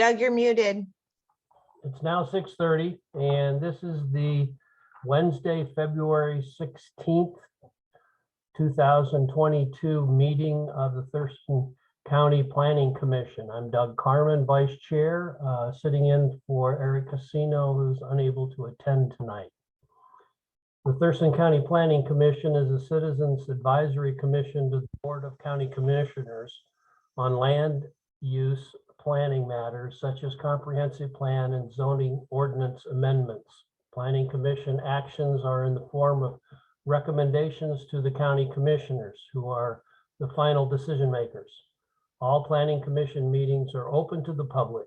Doug, you're muted. It's now 6:30, and this is the Wednesday, February 16th, 2022 meeting of the Thurston County Planning Commission. I'm Doug Carmen, Vice Chair, sitting in for Eric Casino, who's unable to attend tonight. The Thurston County Planning Commission is a citizens advisory commission to the Board of County Commissioners on land use planning matters such as comprehensive plan and zoning ordinance amendments. Planning Commission actions are in the form of recommendations to the county commissioners, who are the final decision makers. All Planning Commission meetings are open to the public.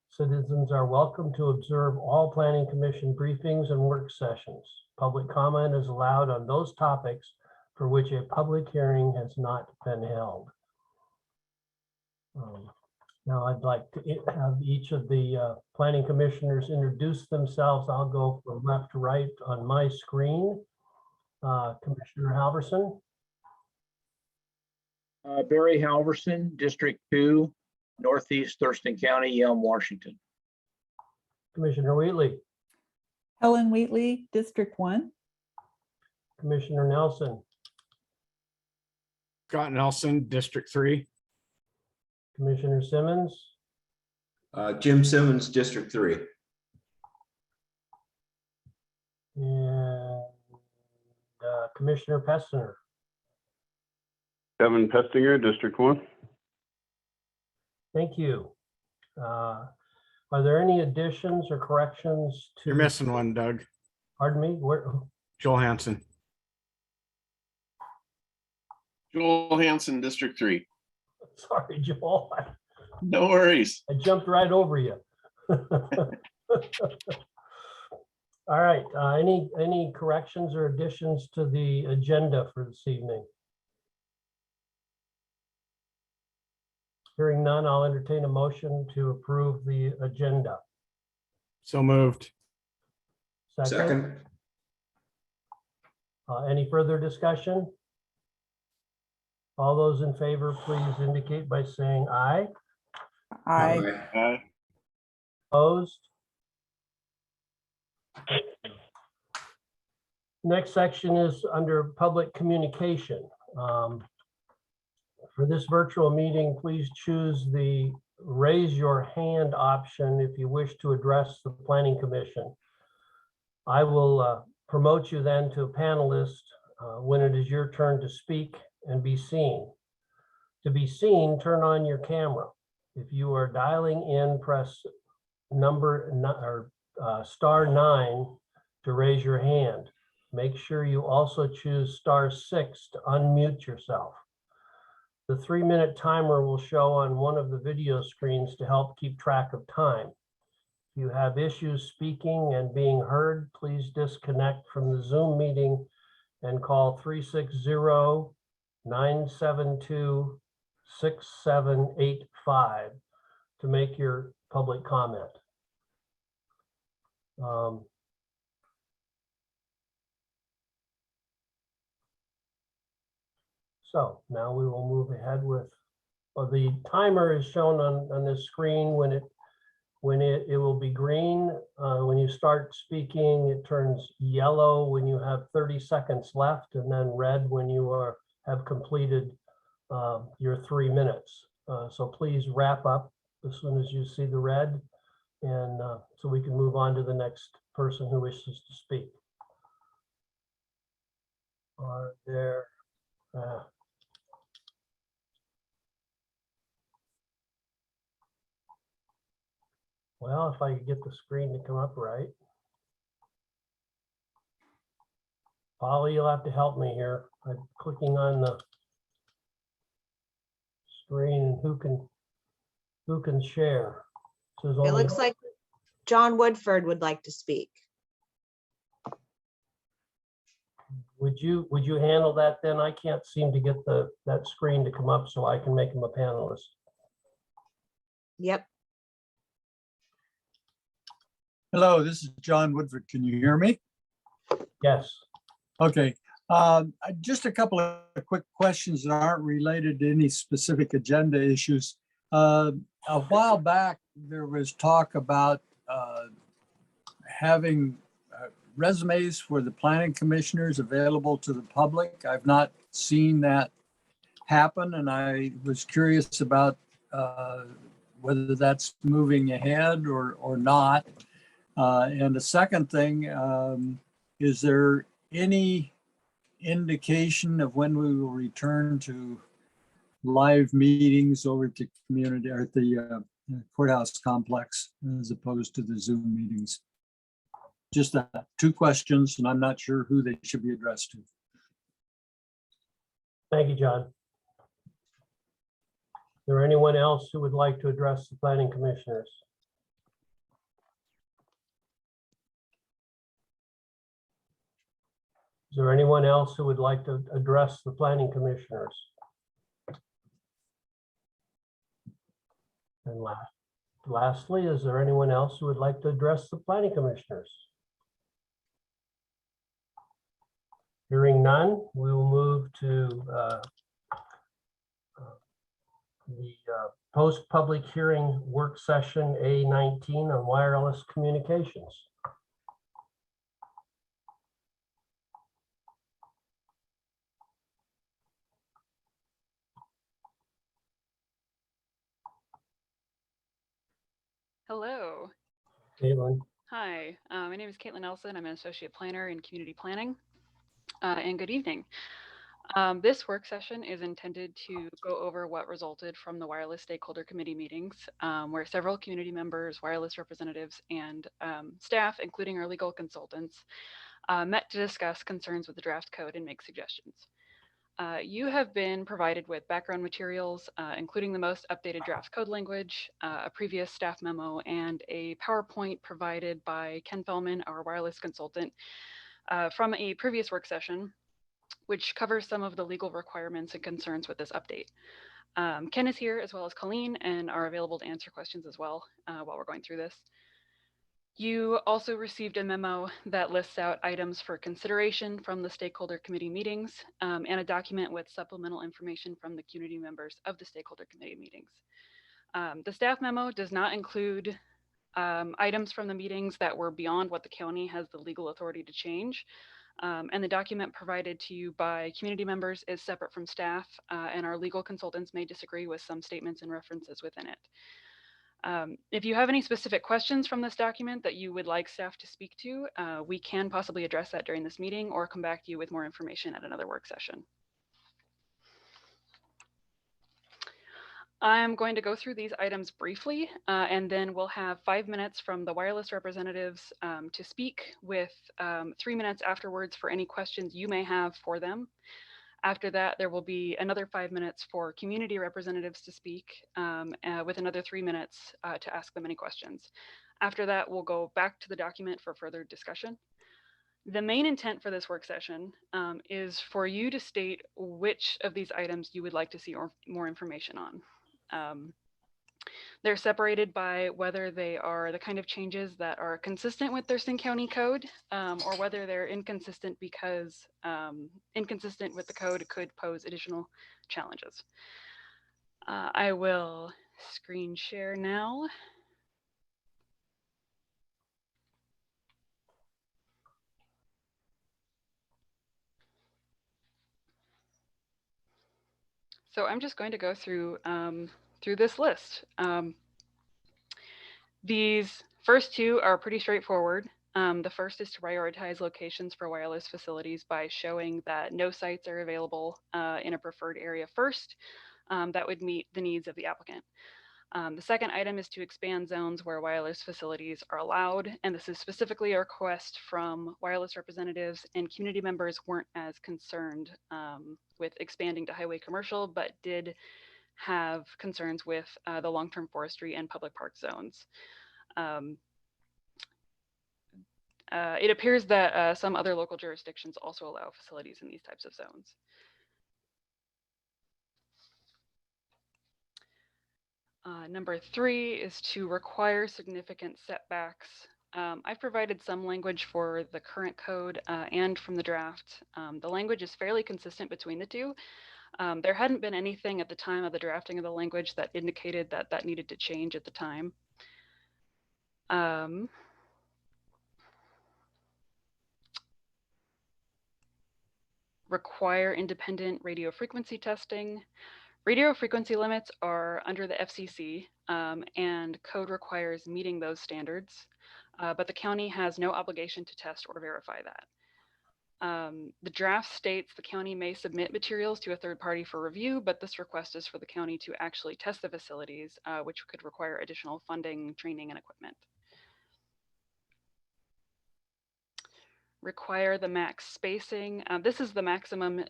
Citizens are welcome to observe all Planning Commission briefings and work sessions. Public comment is allowed on those topics for which a public hearing has not been held. Now I'd like to have each of the planning commissioners introduce themselves. I'll go from left to right on my screen. Commissioner Halverson. Barry Halverson, District 2, Northeast Thurston County, Yelm, Washington. Commissioner Wheatley. Helen Wheatley, District 1. Commissioner Nelson. Scott Nelson, District 3. Commissioner Simmons. Jim Simmons, District 3. And Commissioner Pestner. Kevin Pestinger, District 1. Thank you. Are there any additions or corrections to? You're missing one, Doug. Pardon me? Where? Joel Hansen. Joel Hansen, District 3. Sorry, Joel. No worries. I jumped right over you. All right. Any corrections or additions to the agenda for this evening? Hearing none, I'll entertain a motion to approve the agenda. So moved. Second. Any further discussion? All those in favor, please indicate by saying aye. Aye. Opposed? Next section is under public communication. For this virtual meeting, please choose the raise your hand option if you wish to address the Planning Commission. I will promote you then to a panelist when it is your turn to speak and be seen. To be seen, turn on your camera. If you are dialing in, press *9 to raise your hand. Make sure you also choose *6 to unmute yourself. The 3-minute timer will show on one of the video screens to help keep track of time. If you have issues speaking and being heard, please disconnect from the Zoom meeting and call 360-972-6785 to make your public comment. So now we will move ahead with, the timer is shown on this screen. When it will be green when you start speaking. It turns yellow when you have 30 seconds left, and then red when you have completed your 3 minutes. So please wrap up as soon as you see the red, and so we can move on to the next person who wishes to speak. Are there? Well, if I could get the screen to come up right. Polly, you'll have to help me here. I'm clicking on the screen, and who can share? It looks like John Woodford would like to speak. Would you handle that then? I can't seem to get that screen to come up so I can make him a panelist. Yep. Hello, this is John Woodford. Can you hear me? Yes. Okay. Just a couple of quick questions that aren't related to any specific agenda issues. A while back, there was talk about having resumes for the planning commissioners available to the public. I've not seen that happen, and I was curious about whether that's moving ahead or not. And the second thing, is there any indication of when we will return to live meetings over at the community or at the courthouse complex as opposed to the Zoom meetings? Just that, 2 questions, and I'm not sure who they should be addressed to. Thank you, John. Is there anyone else who would like to address the planning commissioners? Is there anyone else who would like to address the planning commissioners? And lastly, is there anyone else who would like to address the planning commissioners? Hearing none, we will move to the post-public hearing work session A19 on wireless communications. Hello. Caitlin. Hi, my name is Caitlin Nelson. I'm an associate planner in community planning. And good evening. This work session is intended to go over what resulted from the wireless stakeholder committee meetings, where several community members, wireless representatives, and staff, including our legal consultants, met to discuss concerns with the draft code and make suggestions. You have been provided with background materials, including the most updated draft code language, a previous staff memo, and a PowerPoint provided by Ken Fellman, our wireless consultant, from a previous work session, which covers some of the legal requirements and concerns with this update. Ken is here as well as Colleen and are available to answer questions as well while we're going through this. You also received a memo that lists out items for consideration from the stakeholder committee meetings and a document with supplemental information from the community members of the stakeholder committee meetings. The staff memo does not include items from the meetings that were beyond what the county has the legal authority to change. And the document provided to you by community members is separate from staff, and our legal consultants may disagree with some statements and references within it. If you have any specific questions from this document that you would like staff to speak to, we can possibly address that during this meeting or come back to you with more information at another work session. I'm going to go through these items briefly, and then we'll have 5 minutes from the wireless representatives to speak, with 3 minutes afterwards for any questions you may have for them. After that, there will be another 5 minutes for community representatives to speak, with another 3 minutes to ask them any questions. After that, we'll go back to the document for further discussion. The main intent for this work session is for you to state which of these items you would like to see more information on. They're separated by whether they are the kind of changes that are consistent with Thurston County Code, or whether they're inconsistent because inconsistent with the code could pose additional challenges. I will screen share now. So I'm just going to go through this list. These first 2 are pretty straightforward. The first is to prioritize locations for wireless facilities by showing that no sites are available in a preferred area first. That would meet the needs of the applicant. The second item is to expand zones where wireless facilities are allowed, and this is specifically a request from wireless representatives, and community members weren't as concerned with expanding to highway commercial, but did have concerns with the long-term forestry and public park zones. It appears that some other local jurisdictions also allow facilities in these types of zones. Number 3 is to require significant setbacks. I've provided some language for the current code and from the draft. The language is fairly consistent between the 2. There hadn't been anything at the time of the drafting of the language that indicated that that needed to change at the time. Um, require independent radio frequency testing. Radio frequency limits are under the FCC, and code requires meeting those standards, but the county has no obligation to test or verify that. The draft states the county may submit materials to a third party for review, but this request is for the county to actually test the facilities, which could require additional funding, training, and equipment. Require the max spacing. This is the maximum,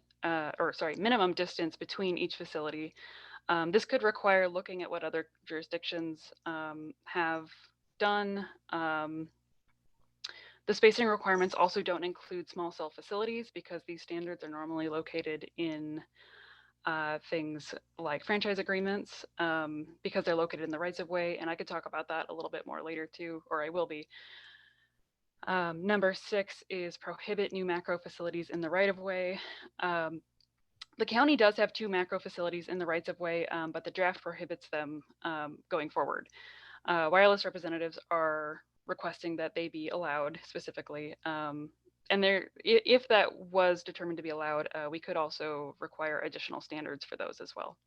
minimum distance between each facility. This could require looking at what other jurisdictions have done. The spacing requirements also don't include small cell facilities because these standards are normally located in things like franchise agreements because they're located in the rights of way. And I could talk about that a little bit more later too, or I will be. Number 6 is prohibit new macro facilities in the right of way. The county does have 2 macro facilities in the rights of way, but the draft prohibits them going forward. Wireless representatives are requesting that they be allowed specifically. And if that was determined to be allowed, we could also require additional standards for those as well.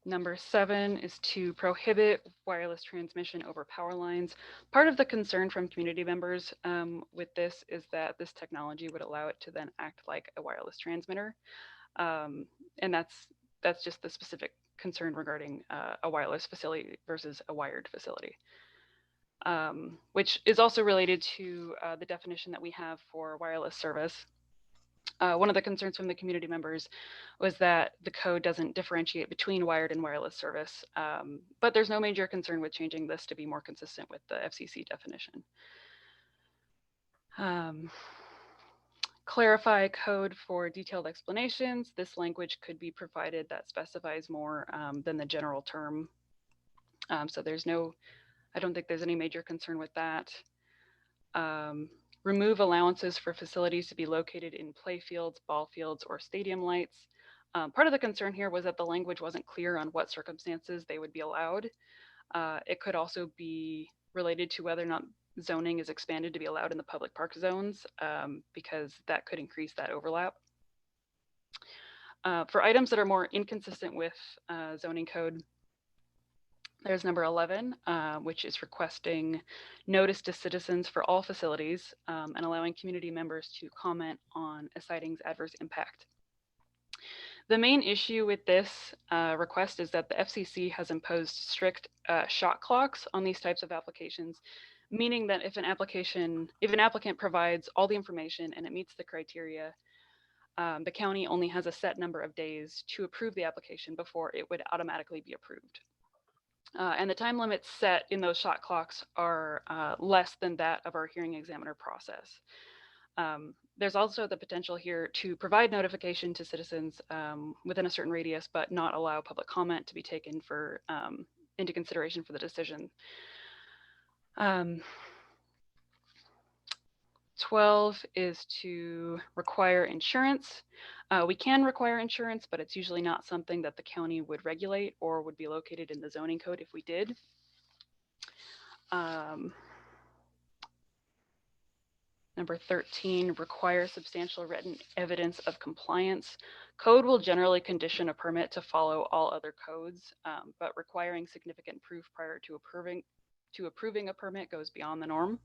Number 7 is to prohibit wireless transmission over power lines. Part of the concern from community members with this is that this technology would allow it to then act like a wireless transmitter. And that's just the specific concern regarding a wireless facility versus a wired facility, which is also related to the definition that we have for wireless service. One of the concerns from the community members was that the code doesn't differentiate between wired and wireless service, but there's no major concern with changing this to be more consistent with the FCC definition. Clarify code for detailed explanations. This language could be provided that specifies more than the general term. So I don't think there's any major concern with that. Remove allowances for facilities to be located in play fields, ball fields, or stadium lights. Part of the concern here was that the language wasn't clear on what circumstances they would be allowed. It could also be related to whether or not zoning is expanded to be allowed in the public park zones, because that could increase that overlap. For items that are more inconsistent with zoning code, there's number 11, which is requesting notice to citizens for all facilities and allowing community members to comment on a siting's adverse impact. The main issue with this request is that the FCC has imposed strict shot clocks on these types of applications, meaning that if an applicant provides all the information and it meets the criteria, the county only has a set number of days to approve the application before it would automatically be approved. And the time limits set in those shot clocks are less than that of our hearing examiner process. There's also the potential here to provide notification to citizens within a certain radius, but not allow public comment to be taken into consideration for the decision. 12 is to require insurance. We can require insurance, but it's usually not something that the county would regulate or would be located in the zoning code if we did. Number 13, require substantial written evidence of compliance. Code will generally condition a permit to follow all other codes, but requiring significant proof prior to approving a permit goes beyond the norm.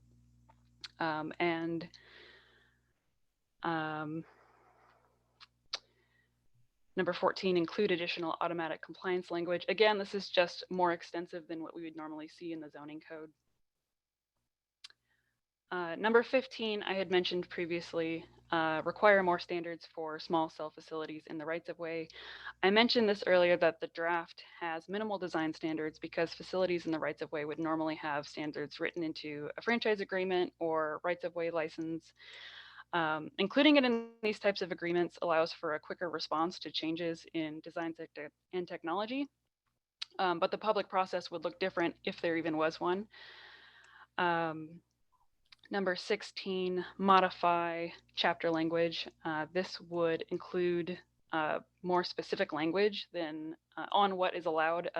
Number 14, include additional automatic compliance language. Again, this is just more extensive than what we would normally see in the zoning code. Number 15, I had mentioned previously, require more standards for small cell facilities in the rights of way. I mentioned this earlier that the draft has minimal design standards because facilities in the rights of way would normally have standards written into a franchise agreement or rights of way license. Including it in these types of agreements allows for a quicker response to changes in design and technology, but the public process would look different if there even was one. Number 16, modify chapter language. This would include more specific language than on what is allowed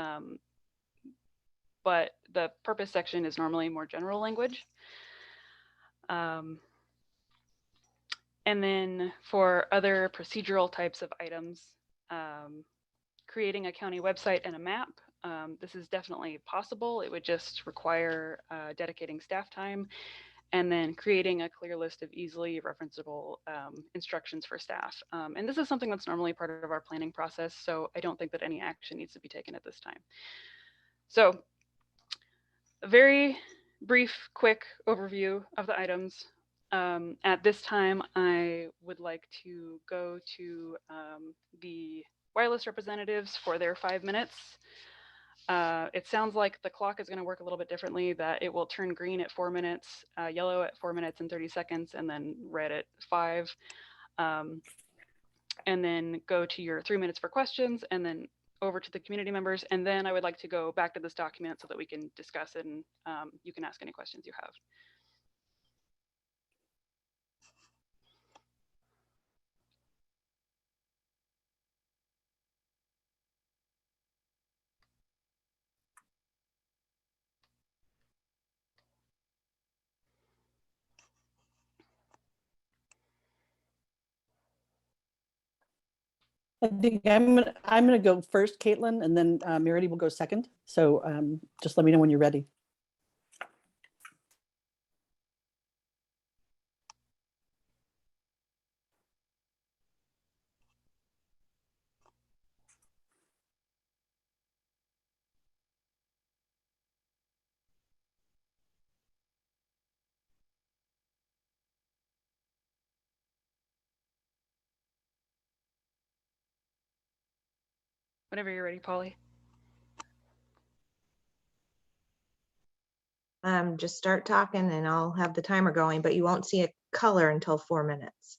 but the purpose section is normally more general language. And then for other procedural types of items, creating a county website and a map, this is definitely possible. It would just require dedicating staff time and then creating a clear list of easily referenceable instructions for staff. And this is something that's normally part of our planning process, so I don't think that any action needs to be taken at this time. So a very brief, quick overview of the items. At this time, I would like to go to the wireless representatives for their 5 minutes. It sounds like the clock is going to work a little bit differently, that it will turn green at 4 minutes, yellow at 4 minutes and 30 seconds, and then red at 5. And then go to your 3 minutes for questions, and then over to the community members. And then I would like to go back to this document so that we can discuss it and you can ask any questions you have. I think I'm gonna go first, Caitlin, and then Meredith will go second. So just let me know when you're ready. Whenever you're ready, Polly. Just start talking and I'll have the timer going, but you won't see a color until 4 minutes.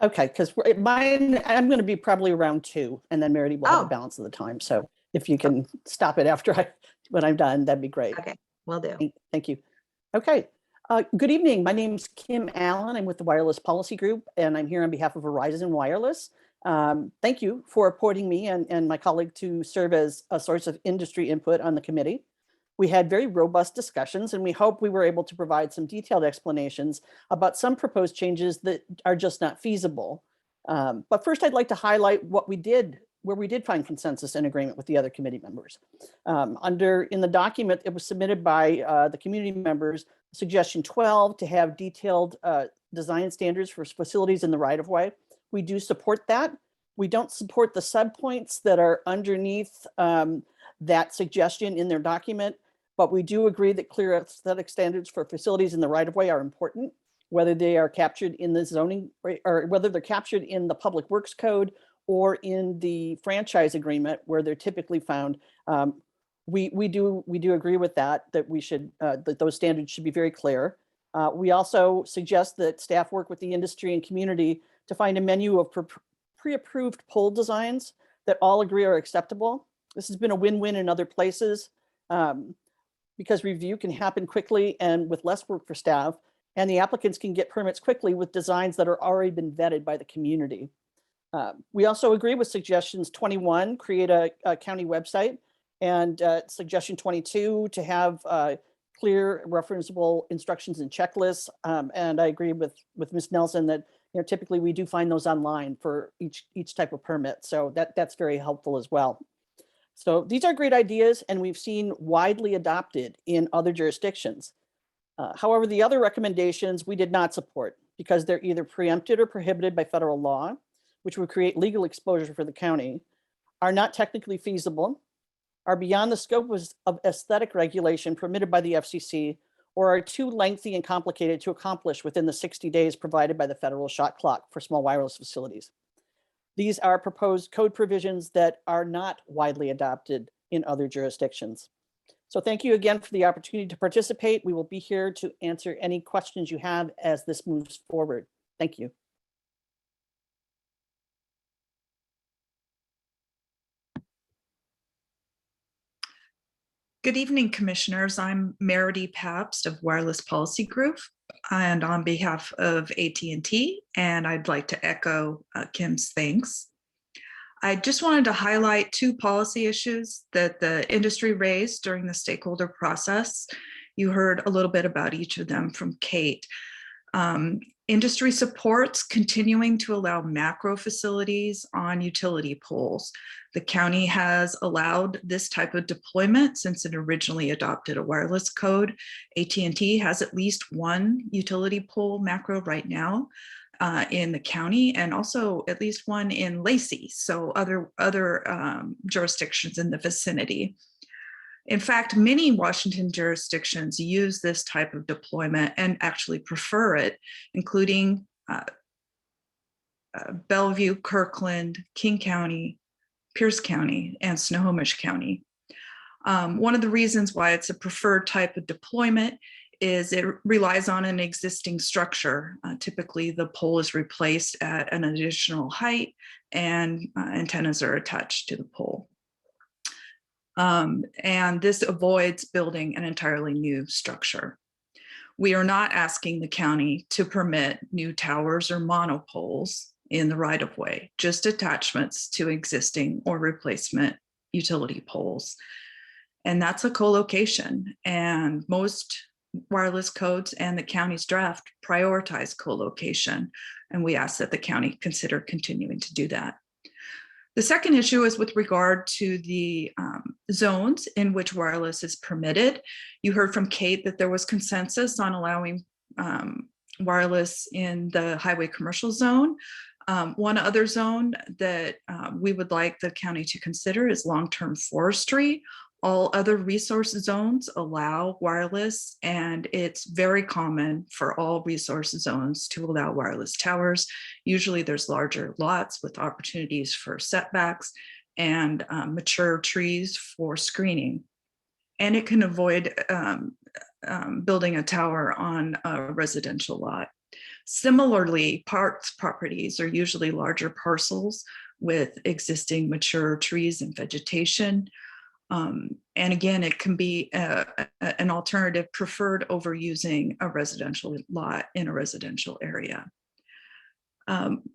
Okay, because mine, I'm going to be probably around 2, and then Meredith will have Oh. the balance of the time. So if you can stop it after when I'm done, that'd be great. Okay, will do. Thank you. Okay. Good evening. My name's Kim Allen. I'm with the Wireless Policy Group, and I'm here on behalf of Verizon Wireless. Thank you for appointing me and my colleague to serve as a source of industry input on the committee. We had very robust discussions, and we hope we were able to provide some detailed explanations about some proposed changes that are just not feasible. But first, I'd like to highlight what we did, where we did find consensus and agreement with the other committee members. In the document, it was submitted by the community members, suggestion 12 to have detailed design standards for facilities in the right-of-way. We do support that. We don't support the subpoints that are underneath that suggestion in their document, but we do agree that clear aesthetic standards for facilities in the right-of-way are important, whether they are captured in the zoning or whether they're captured in the Public Works Code or in the franchise agreement where they're typically found. We do agree with that we should that those standards should be very clear. We also suggest that staff work with the industry and community to find a menu of pre-approved pole designs that all agree are acceptable. This has been a win-win in other places because review can happen quickly and with less work for staff, and the applicants can get permits quickly with designs that are already been vetted by the community. We also agree with suggestions 21, create a county website, and suggestion 22 to have clear referenceable instructions and checklists. And I agree with Ms. Nelson that typically we do find those online for each type of permit. So that's very helpful as well. So these are great ideas, and we've seen widely adopted in other jurisdictions. However, the other recommendations we did not support because they're either preempted or prohibited by federal law, which would create legal exposure for the county, are not technically feasible, are beyond the scope of aesthetic regulation permitted by the FCC, or are too lengthy and complicated to accomplish within the 60 days provided by the federal shot clock for small wireless facilities. These are proposed code provisions that are not widely adopted in other jurisdictions. So thank you again for the opportunity to participate. We will be here to answer any questions you have as this moves forward. Thank you. Good evening, commissioners. I'm Meredith Pabst of Wireless Policy Group, and on behalf of AT&T, and I'd like to echo Kim's thanks. I just wanted to highlight two policy issues that the industry raised during the stakeholder process. You heard a little bit about each of them from Kate. Industry supports continuing to allow macro facilities on utility poles. The county has allowed this type of deployment since it originally adopted a wireless code. AT&T has at least one utility pole macro right now in the county, and also at least one in Lacey, so other jurisdictions in the vicinity. In fact, many Washington jurisdictions use this type of deployment and actually prefer it, including Bellevue, Kirkland, King County, Pierce County, and Snohomish County. One of the reasons why it's a preferred type of deployment is it relies on an existing structure. Typically, the pole is replaced at an additional height and antennas are attached to the pole. And this avoids building an entirely new structure. We are not asking the county to permit new towers or monopoles in the right-of-way, just attachments to existing or replacement utility poles. And that's a co-location. And most wireless codes and the county's draft prioritize co-location. And we ask that the county consider continuing to do that. The second issue is with regard to the zones in which wireless is permitted. You heard from Kate that there was consensus on allowing wireless in the highway commercial zone. One other zone that we would like the county to consider is long-term forestry. All other resource zones allow wireless, and it's very common for all resource zones to allow wireless towers. Usually there's larger lots with opportunities for setbacks and mature trees for screening. And it can avoid building a tower on a residential lot. Similarly, parks properties are usually larger parcels with existing mature trees and vegetation. And again, it can be an alternative preferred over using a residential lot in a residential area.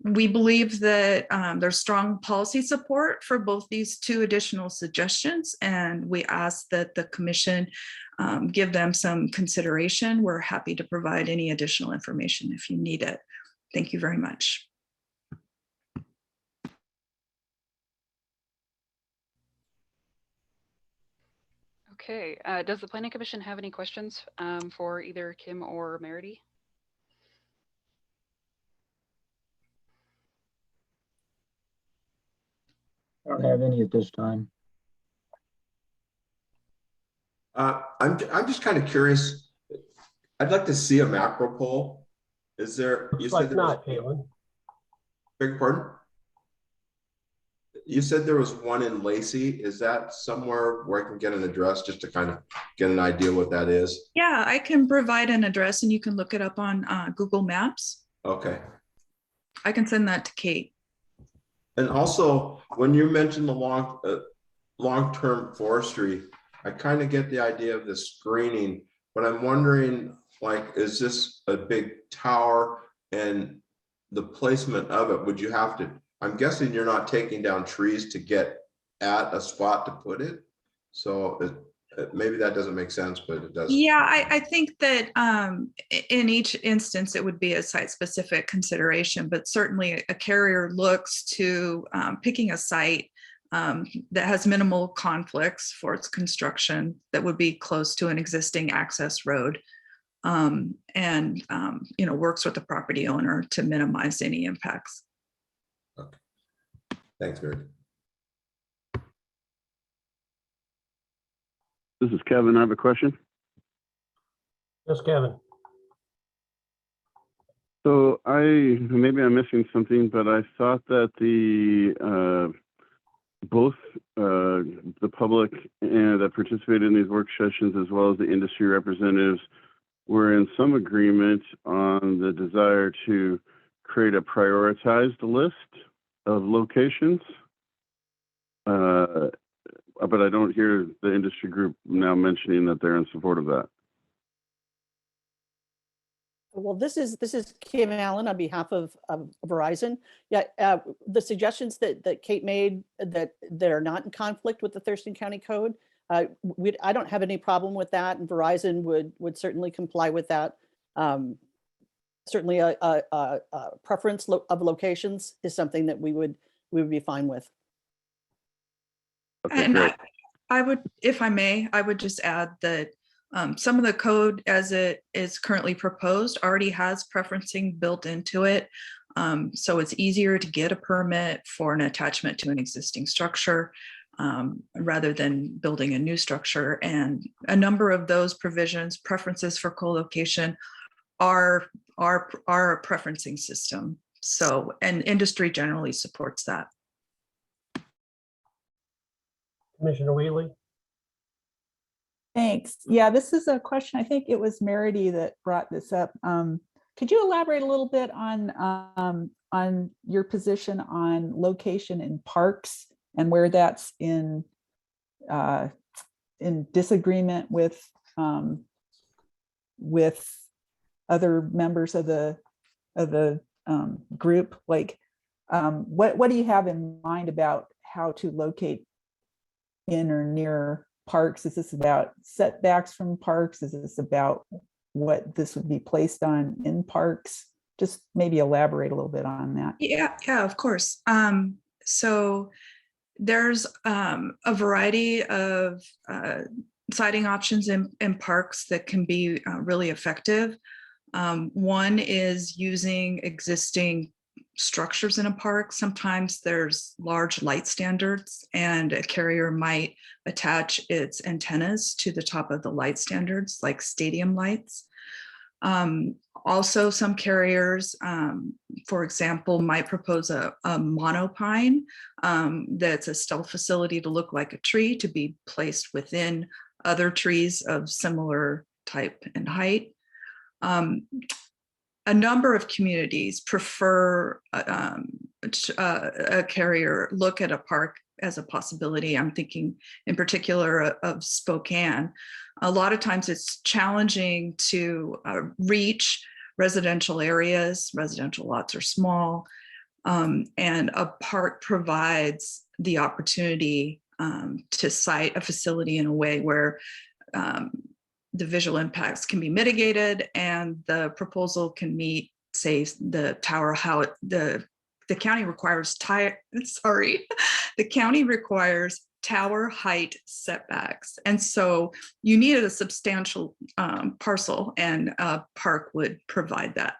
We believe that there's strong policy support for both these two additional suggestions, and we ask that the commission give them some consideration. We're happy to provide any additional information if you need it. Thank you very much. Okay, does the Planning Commission have any questions for either Kim or Meredy? I don't have any at this time. I'm just kind of curious. I'd like to see a macro pole. Is there? You Looks like said there was, not, Caitlin. beg your pardon? You said there was one in Lacey. Is that somewhere where I can get an address just to kind of get an idea what that is? Yeah, I can provide an address and you can look it up on Google Maps. Okay. I can send that to Kate. And also, when you mentioned the long-term forestry, I kind of get the idea of the screening, but I'm wondering, like, is this a big tower and the placement of it? Would you have to? I'm guessing you're not taking down trees to get at a spot to put it. So maybe that doesn't make sense, but it does. Yeah, I think that in each instance, it would be a site-specific consideration, but certainly a carrier looks to picking a site that has minimal conflicts for its construction that would be close to an existing access road, and works with the property owner to minimize any impacts. Okay. Thanks, Mary. This is Kevin. I have a question. Yes, Kevin. So maybe I'm missing something, but I thought that both the public that participated in these work sessions, as well as the industry representatives, were in some agreement on the desire to create a prioritized list of locations. But I don't hear the industry group now mentioning that they're in support of that. Well, this is Kim Allen on behalf of Verizon. Yeah, the suggestions that Kate made that are not in conflict with the Thurston County Code, I don't have any problem with that, and Verizon would certainly comply with that. Certainly, a preference of locations is something that we would be fine with. Okay, And great. I would, if I may, I would just add that some of the code as it is currently proposed already has preferencing built into it. So it's easier to get a permit for an attachment to an existing structure rather than building a new structure. And a number of those provisions, preferences for co-location, are a preferencing system. So, and industry generally supports that. Commissioner Wheatley? Thanks. Yeah, this is a question. I think it was Meredy that brought this up. Could you elaborate a little bit on your position on location in parks and where that's in disagreement with other members of the group? Like, what do you have in mind about how to locate in or near parks? Is this about setbacks from parks? Is this about what this would be placed on in parks? Just maybe elaborate a little bit on that. Yeah, of course. So there's a variety of siting options in parks that can be really effective. One is using existing structures in a park. Sometimes there's large light standards and a carrier might attach its antennas to the top of the light standards, like stadium lights. Also, some carriers, for example, might propose a monopine that's a stealth facility to look like a tree to be placed within other trees of similar type and height. A number of communities prefer a carrier look at a park as a possibility. I'm thinking in particular of Spokane. A lot of times it's challenging to reach residential areas. Residential lots are small, and a park provides the opportunity to site a facility in a way where the visual impacts can be mitigated and the proposal can meet, say, the tower, how the county requires the county requires tower height setbacks. And so you needed a substantial parcel, and a park would provide that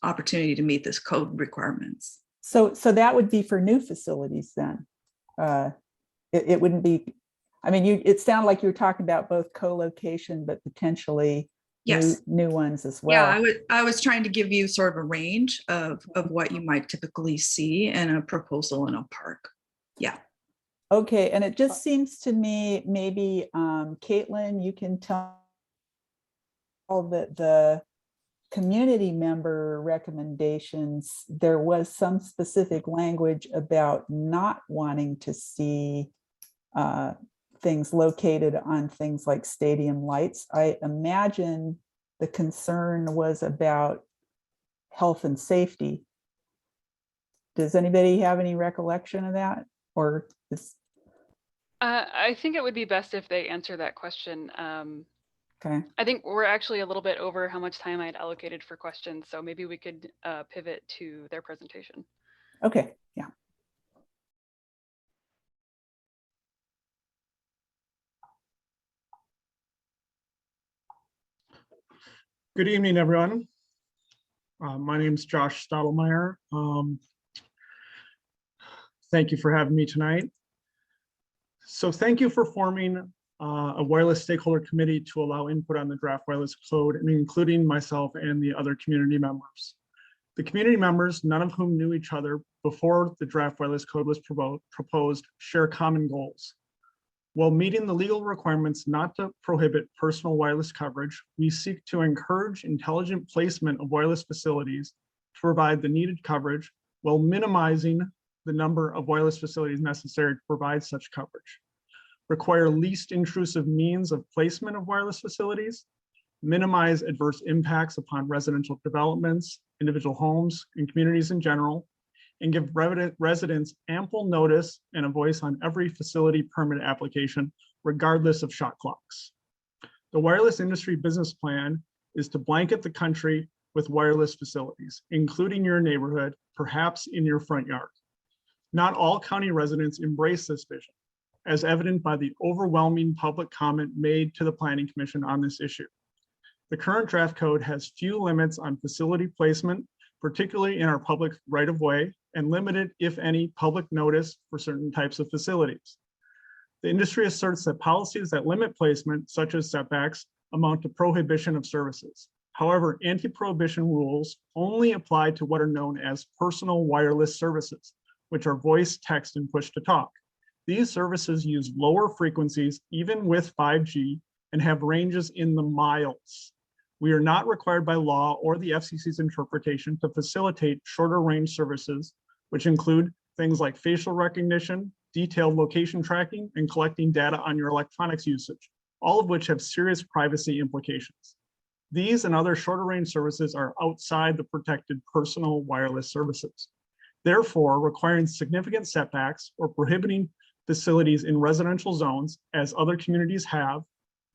opportunity to meet this code requirements. So that would be for new facilities then. It wouldn't be, I mean, it sounded like you were talking about both co-location, but potentially Yes. new ones as well. Yeah, I was trying to give you sort of a range of what you might typically see in a proposal in a park. Yeah. Okay, and it just seems to me, maybe Caitlin, you can tell that the community member recommendations, there was some specific language about not wanting to see things located on things like stadium lights. I imagine the concern was about health and safety. Does anybody have any recollection of that? Or is... I think it would be best if they answer that question. Okay. I think we're actually a little bit over how much time I had allocated for questions, so maybe we could pivot to their presentation. Okay, yeah. Good evening, everyone. My name is Josh Stottlemyre. Thank you for having me tonight. So thank you for forming a wireless stakeholder committee to allow input on the draft wireless code, and including myself and the other community members. The community members, none of whom knew each other before the draft wireless code was proposed, share common goals. While meeting the legal requirements not to prohibit personal wireless coverage, we seek to encourage intelligent placement of wireless facilities to provide the needed coverage while minimizing the number of wireless facilities necessary to provide such coverage. Require least intrusive means of placement of wireless facilities, minimize adverse impacts upon residential developments, individual homes, and communities in general, and give residents ample notice and a voice on every facility permit application, regardless of shot clocks. The wireless industry business plan is to blanket the country with wireless facilities, including your neighborhood, perhaps in your front yard. Not all county residents embrace this vision, as evident by the overwhelming public comment made to the Planning Commission on this issue. The current draft code has few limits on facility placement, particularly in our public right-of-way, and limited, if any, public notice for certain types of facilities. The industry asserts that policies that limit placement, such as setbacks, amount to prohibition of services. However, anti-prohibition rules only apply to what are known as personal wireless services, which are voice, text, and push-to-talk. These services use lower frequencies, even with 5G, and have ranges in the miles. We are not required by law or the FCC's interpretation to facilitate shorter range services, which include things like facial recognition, detailed location tracking, and collecting data on your electronics usage, all of which have serious privacy implications. These and other shorter range services are outside the protected personal wireless services. Therefore, requiring significant setbacks or prohibiting facilities in residential zones, as other communities have,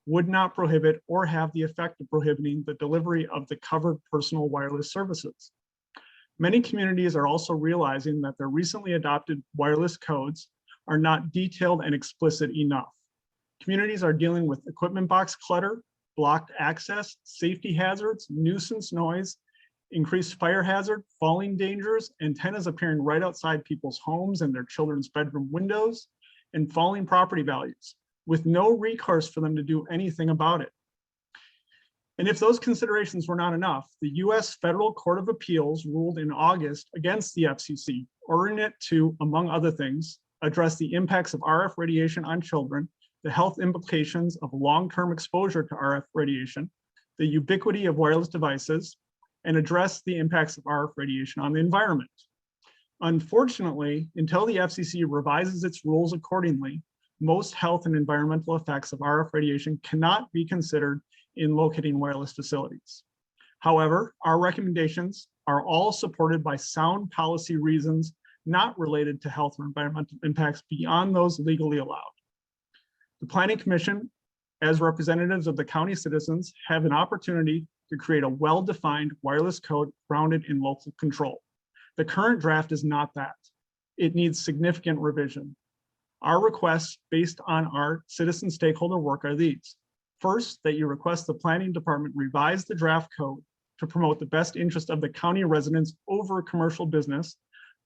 would not prohibit or have the effect of prohibiting the delivery of the covered personal wireless services. Many communities are also realizing that their recently adopted wireless codes are not detailed and explicit enough. Communities are dealing with equipment box clutter, blocked access, safety hazards, nuisance noise, increased fire hazard, falling dangers, antennas appearing right outside people's homes and their children's bedroom windows, and falling property values, with no recourse for them to do anything about it. And if those considerations were not enough, the US Federal Court of Appeals ruled in August against the FCC, ordering it to, among other things, address the impacts of RF radiation on children, the health implications of long-term exposure to RF radiation, the ubiquity of wireless devices, and address the impacts of RF radiation on the environment. Unfortunately, until the FCC revises its rules accordingly, most health and environmental effects of RF radiation cannot be considered in locating wireless facilities. However, our recommendations are all supported by sound policy reasons not related to health or environmental impacts beyond those legally allowed. The Planning Commission, as representatives of the county citizens, have an opportunity to create a well-defined wireless code grounded in local control. The current draft is not that. It needs significant revision. Our requests based on our citizen stakeholder work are these. First, that you request the planning department revise the draft code to promote the best interest of the county residents over commercial business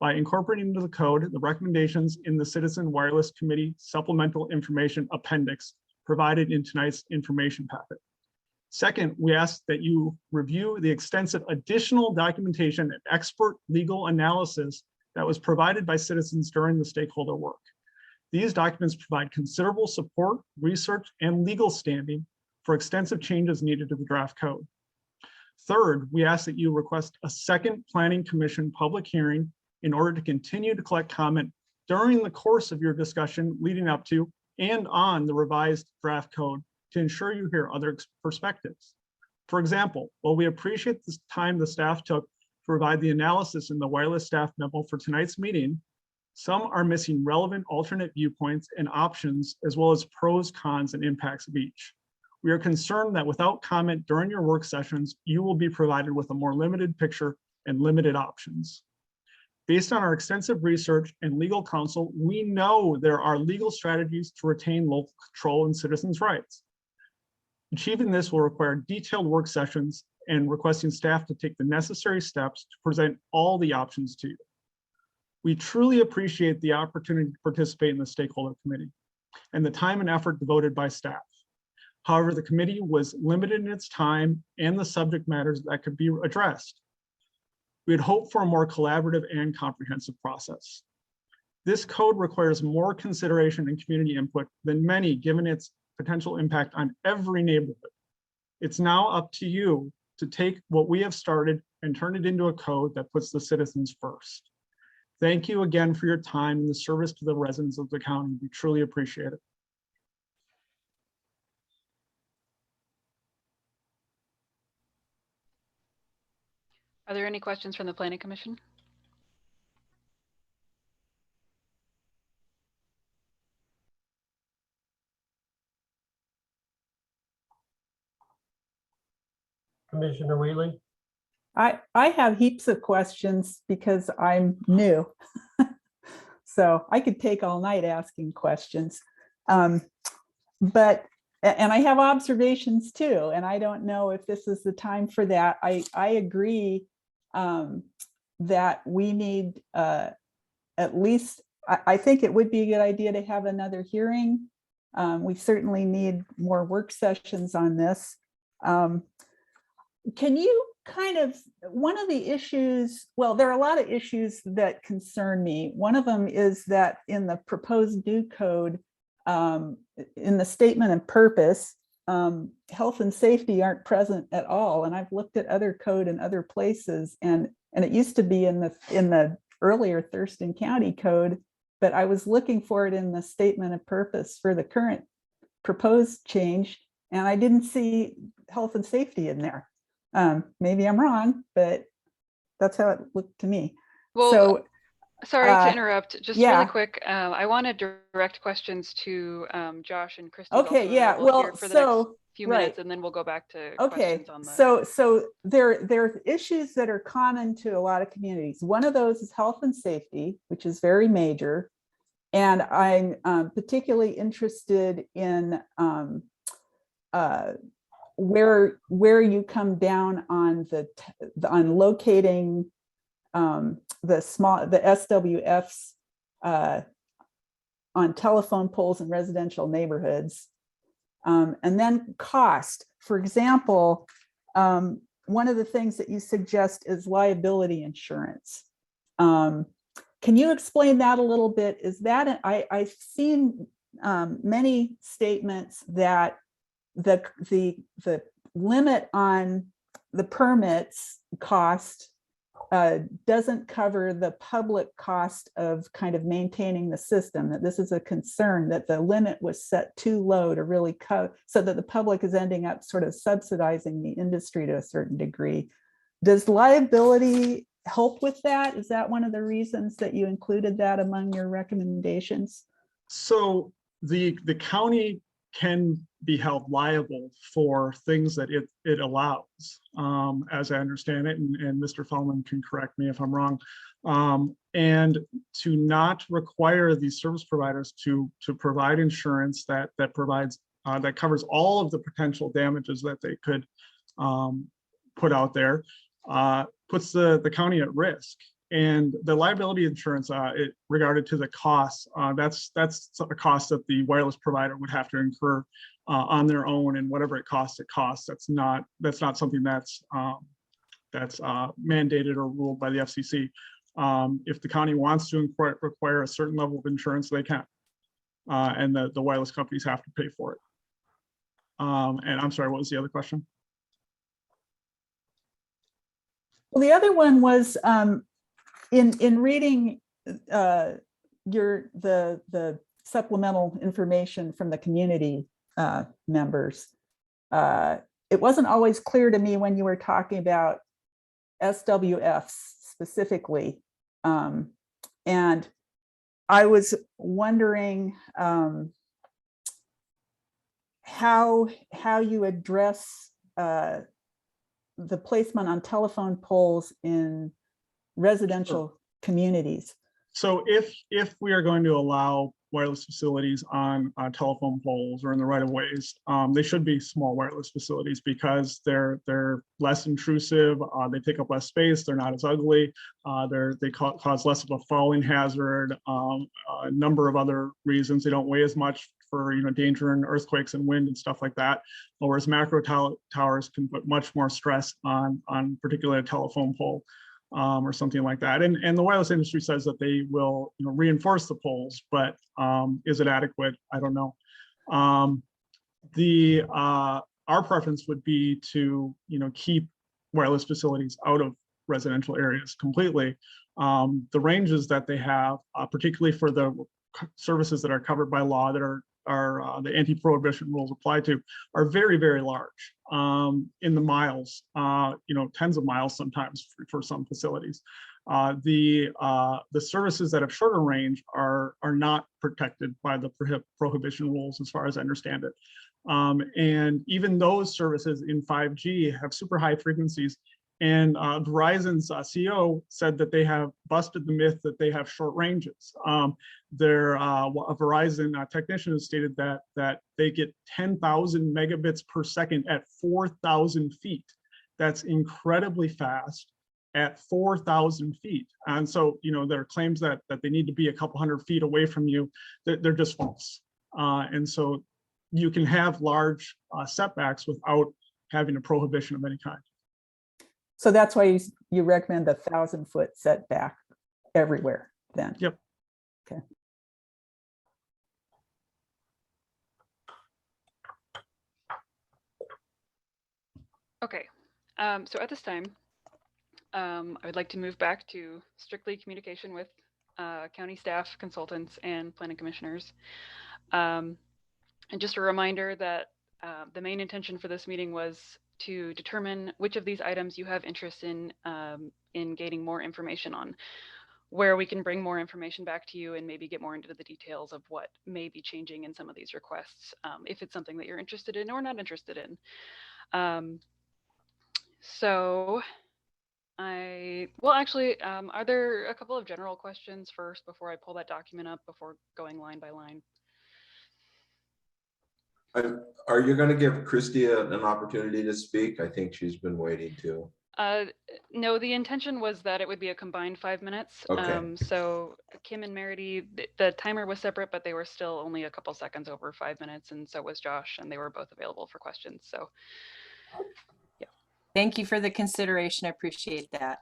by incorporating into the code the recommendations in the Citizen Wireless Committee Supplemental Information Appendix provided in tonight's information packet. Second, we ask that you review the extensive additional documentation and expert legal analysis that was provided by citizens during the stakeholder work. These documents provide considerable support, research, and legal standing for extensive changes needed to the draft code. Third, we ask that you request a second Planning Commission public hearing in order to continue to collect comment during the course of your discussion leading up to and on the revised draft code to ensure you hear other perspectives. For example, while we appreciate the time the staff took to provide the analysis in the wireless staff memo for tonight's meeting, some are missing relevant alternate viewpoints and options, as well as pros, cons, and impacts of each. We are concerned that without comment during your work sessions, you will be provided with a more limited picture and limited options. Based on our extensive research and legal counsel, we know there are legal strategies to retain local control and citizens' rights. Achieving this will require detailed work sessions and requesting staff to take the necessary steps to present all the options to you. We truly appreciate the opportunity to participate in the stakeholder committee and the time and effort devoted by staff. However, the committee was limited in its time and the subject matters that could be addressed. We had hoped for a more collaborative and comprehensive process. This code requires more consideration and community input than many, given its potential impact on every neighborhood. It's now up to you to take what we have started and turn it into a code that puts the citizens first. Thank you again for your time and the service to the residents of the county. We truly appreciate it. Are there any questions from the Planning Commission? Commissioner Wheatley? I have heaps of questions because I'm new. So I could take all night asking questions. And I have observations too, and I don't know if this is the time for that. I agree that we need at least, I think it would be a good idea to have another hearing. We certainly need more work sessions on this. Can you kind of, one of the issues, well, there are a lot of issues that concern me. One of them is that in the proposed new code, in the statement of purpose, health and safety aren't present at all. And I've looked at other code in other places, and it used to be in the earlier Thurston County code, but I was looking for it in the statement of purpose for the current proposed change, and I didn't see health and safety in there. Maybe I'm wrong, but that's how it looked to me. Well, so sorry to interrupt, just yeah. really quick. I want to direct questions to Josh and Christy. Okay, yeah, well, for the next few right. minutes, and then we'll go back to Okay, questions on the. so there are issues that are common to a lot of communities. One of those is health and safety, which is very major. And I'm particularly interested in where you come down on on locating the SWFs on telephone poles in residential neighborhoods. And then cost. For example, one of the things that you suggest is liability insurance. Can you explain that a little bit? Is that, I've seen many statements that the limit on the permits cost doesn't cover the public cost of kind of maintaining the system, that this is a concern, that the limit was set too low to really cover, so that the public is ending up sort of subsidizing the industry to a certain degree. Does liability help with that? Is that one of the reasons that you included that among your recommendations? So the county can be held liable for things that it allows, as I understand it, and Mr. Fellman can correct me if I'm wrong. And to not require these service providers to provide insurance that provides that covers all of the potential damages that they could put out there, puts the county at risk. And the liability insurance, regarded to the costs, that's a cost that the wireless provider would have to incur on their own, and whatever it costs, it costs. That's not something that's mandated or ruled by the FCC. If the county wants to require a certain level of insurance, they can, and the wireless companies have to pay for it. And I'm sorry, what was the other question? Well, the other one was in reading the supplemental information from the community members, it wasn't always clear to me when you were talking about SWFs specifically, and I was wondering how you address the placement on telephone poles in residential communities. So if we are going to allow wireless facilities on telephone poles or in the right of ways, they should be small wireless facilities because they're less intrusive. They take up less space. They're not as ugly. They cause less of a falling hazard. A number of other reasons. They don't weigh as much for danger and earthquakes and wind and stuff like that. Whereas macro towers can put much more stress on particularly a telephone pole. Or something like that. And the wireless industry says that they will reinforce the poles, but is it adequate? I don't know. Our preference would be to keep wireless facilities out of residential areas completely. The ranges that they have, particularly for the services that are covered by law that are the anti-prohibition rules apply to are very, very large, in the miles, tens of miles sometimes for some facilities. The services that have shorter range are not protected by the prohibition rules, as far as I understand it. And even those services in 5G have super high frequencies. And Verizon's CEO said that they have busted the myth that they have short ranges. A Verizon technician has stated that they get 10,000 megabits per second at 4,000 feet. That's incredibly fast at 4,000 feet. And so, there are claims that they need to be a couple hundred feet away from you. They're just false. And so you can have large setbacks without having a prohibition of any kind. So that's why you recommend the 1,000-foot setback everywhere then? Yep. Okay. Okay, so at this time, I would like to move back to strictly communication with county staff, consultants, and planning commissioners. And just a reminder that the main intention for this meeting was to determine which of these items you have interest in gaining more information on, where we can bring more information back to you and maybe get more into the details of what may be changing in some of these requests, if it's something that you're interested in or not interested in. Are there a couple of general questions first before I pull that document up, before going line by line? Are you going to give Christy an opportunity to speak? I think she's been waiting to. No, the intention was that it would be a combined 5 minutes. Okay. So Kim and Merity, the timer was separate, but they were still only a couple seconds over 5 minutes, and so was Josh, and they were both available for questions. So, yeah. Thank you for the consideration. I appreciate that.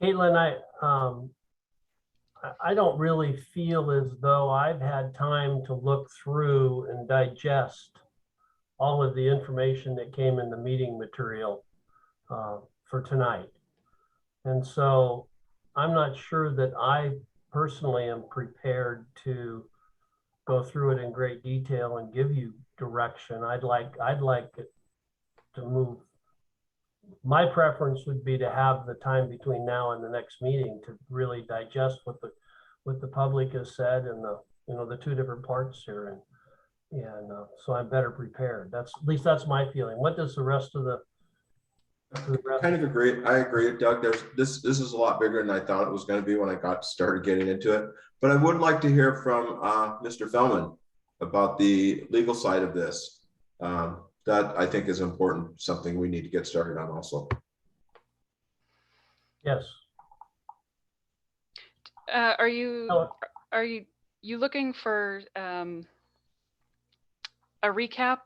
Caitlin, I don't really feel as though I've had time to look through and digest all of the information that came in the meeting material for tonight. And so I'm not sure that I personally am prepared to go through it in great detail and give you direction. I'd like it to move. My preference would be to have the time between now and the next meeting to really digest what the public has said and the two different parts here, and so I'm better prepared. At least that's my feeling. What does the rest of the kind of agree. I agree, Doug. This is a lot bigger than I thought it was going to be when I started getting into it. But I would like to hear from Mr. Fellman about the legal side of this. That I think is important, something we need to get started on also. Yes. Are you looking for a recap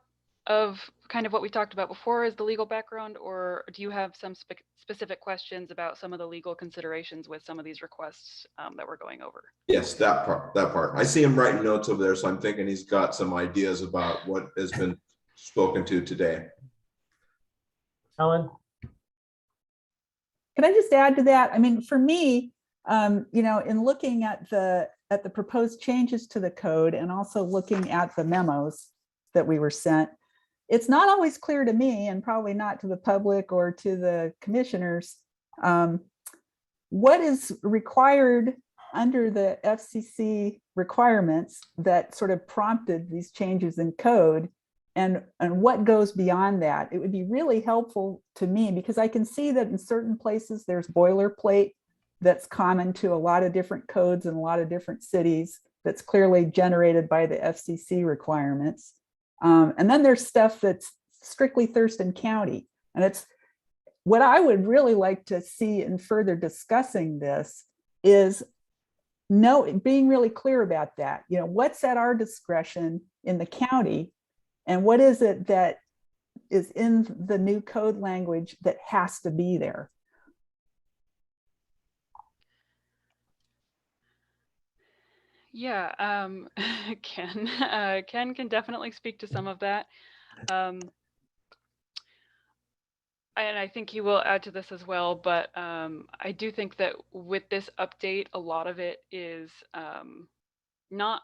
of kind of what we talked about before as the legal background, or do you have some specific questions about some of the legal considerations with some of these requests that we're going over? Yes, that part. I see him writing notes over there, so I'm thinking he's got some ideas about what has been spoken to today. Helen? Can I just add to that? I mean, for me, in looking at the proposed changes to the code and also looking at the memos that we were sent, it's not always clear to me, and probably not to the public or to the commissioners, what is required under the FCC requirements that sort of prompted these changes in code, and what goes beyond that. It would be really helpful to me, because I can see that in certain places there's boilerplate that's common to a lot of different codes in a lot of different cities that's clearly generated by the FCC requirements. And then there's stuff that's strictly Thurston County. And it's what I would really like to see in further discussing this is being really clear about that. What's at our discretion in the county, and what is it that is in the new code language that has to be there? Yeah, Ken can definitely speak to some of that. And I think he will add to this as well, but I do think that with this update, a lot of it is not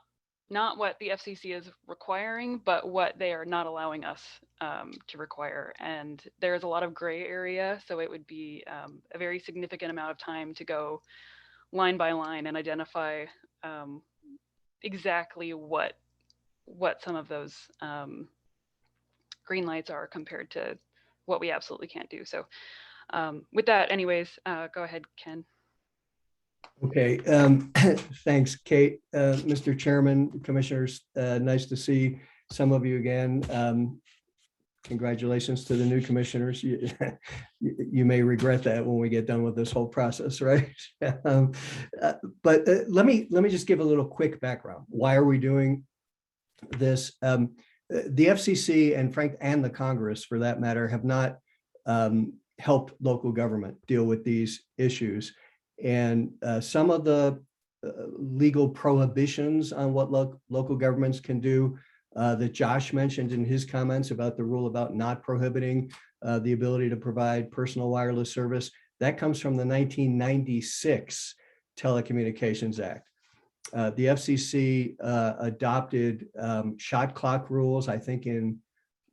not what the FCC is requiring, but what they are not allowing us to require. And there's a lot of gray area, so it would be a very significant amount of time to go line by line and identify exactly what some of those green lights are compared to what we absolutely can't do. So with that, anyways, go ahead, Ken. Okay, thanks, Kate. Mr. Chairman, Commissioners, nice to see some of you again. Congratulations to the new commissioners. You may regret that when we get done with this whole process, right? But let me just give a little quick background. Why are we doing this? The FCC and the Congress, for that matter, have not helped local government deal with these issues. And some of the legal prohibitions on what local governments can do that Josh mentioned in his comments about the rule about not prohibiting the ability to provide personal wireless service, that comes from the 1996 Telecommunications Act. The FCC adopted shot clock rules, I think in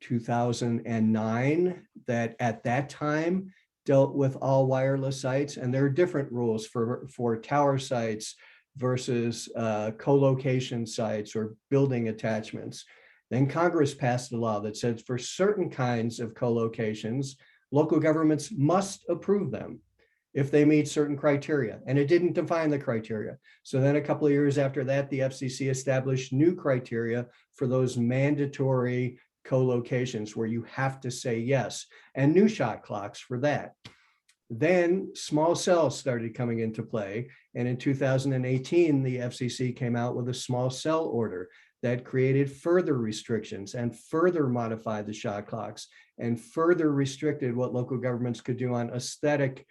2009, that at that time dealt with all wireless sites, and there are different rules for tower sites versus co-location sites or building attachments. Then Congress passed a law that says for certain kinds of co-locations, local governments must approve them if they meet certain criteria, and it didn't define the criteria. So then a couple of years after that, the FCC established new criteria for those mandatory co-locations where you have to say yes, and new shot clocks for that. Then small cells started coming into play, and in 2018, the FCC came out with a small cell order that created further restrictions and further modified the shot clocks and further restricted what local governments could do on aesthetic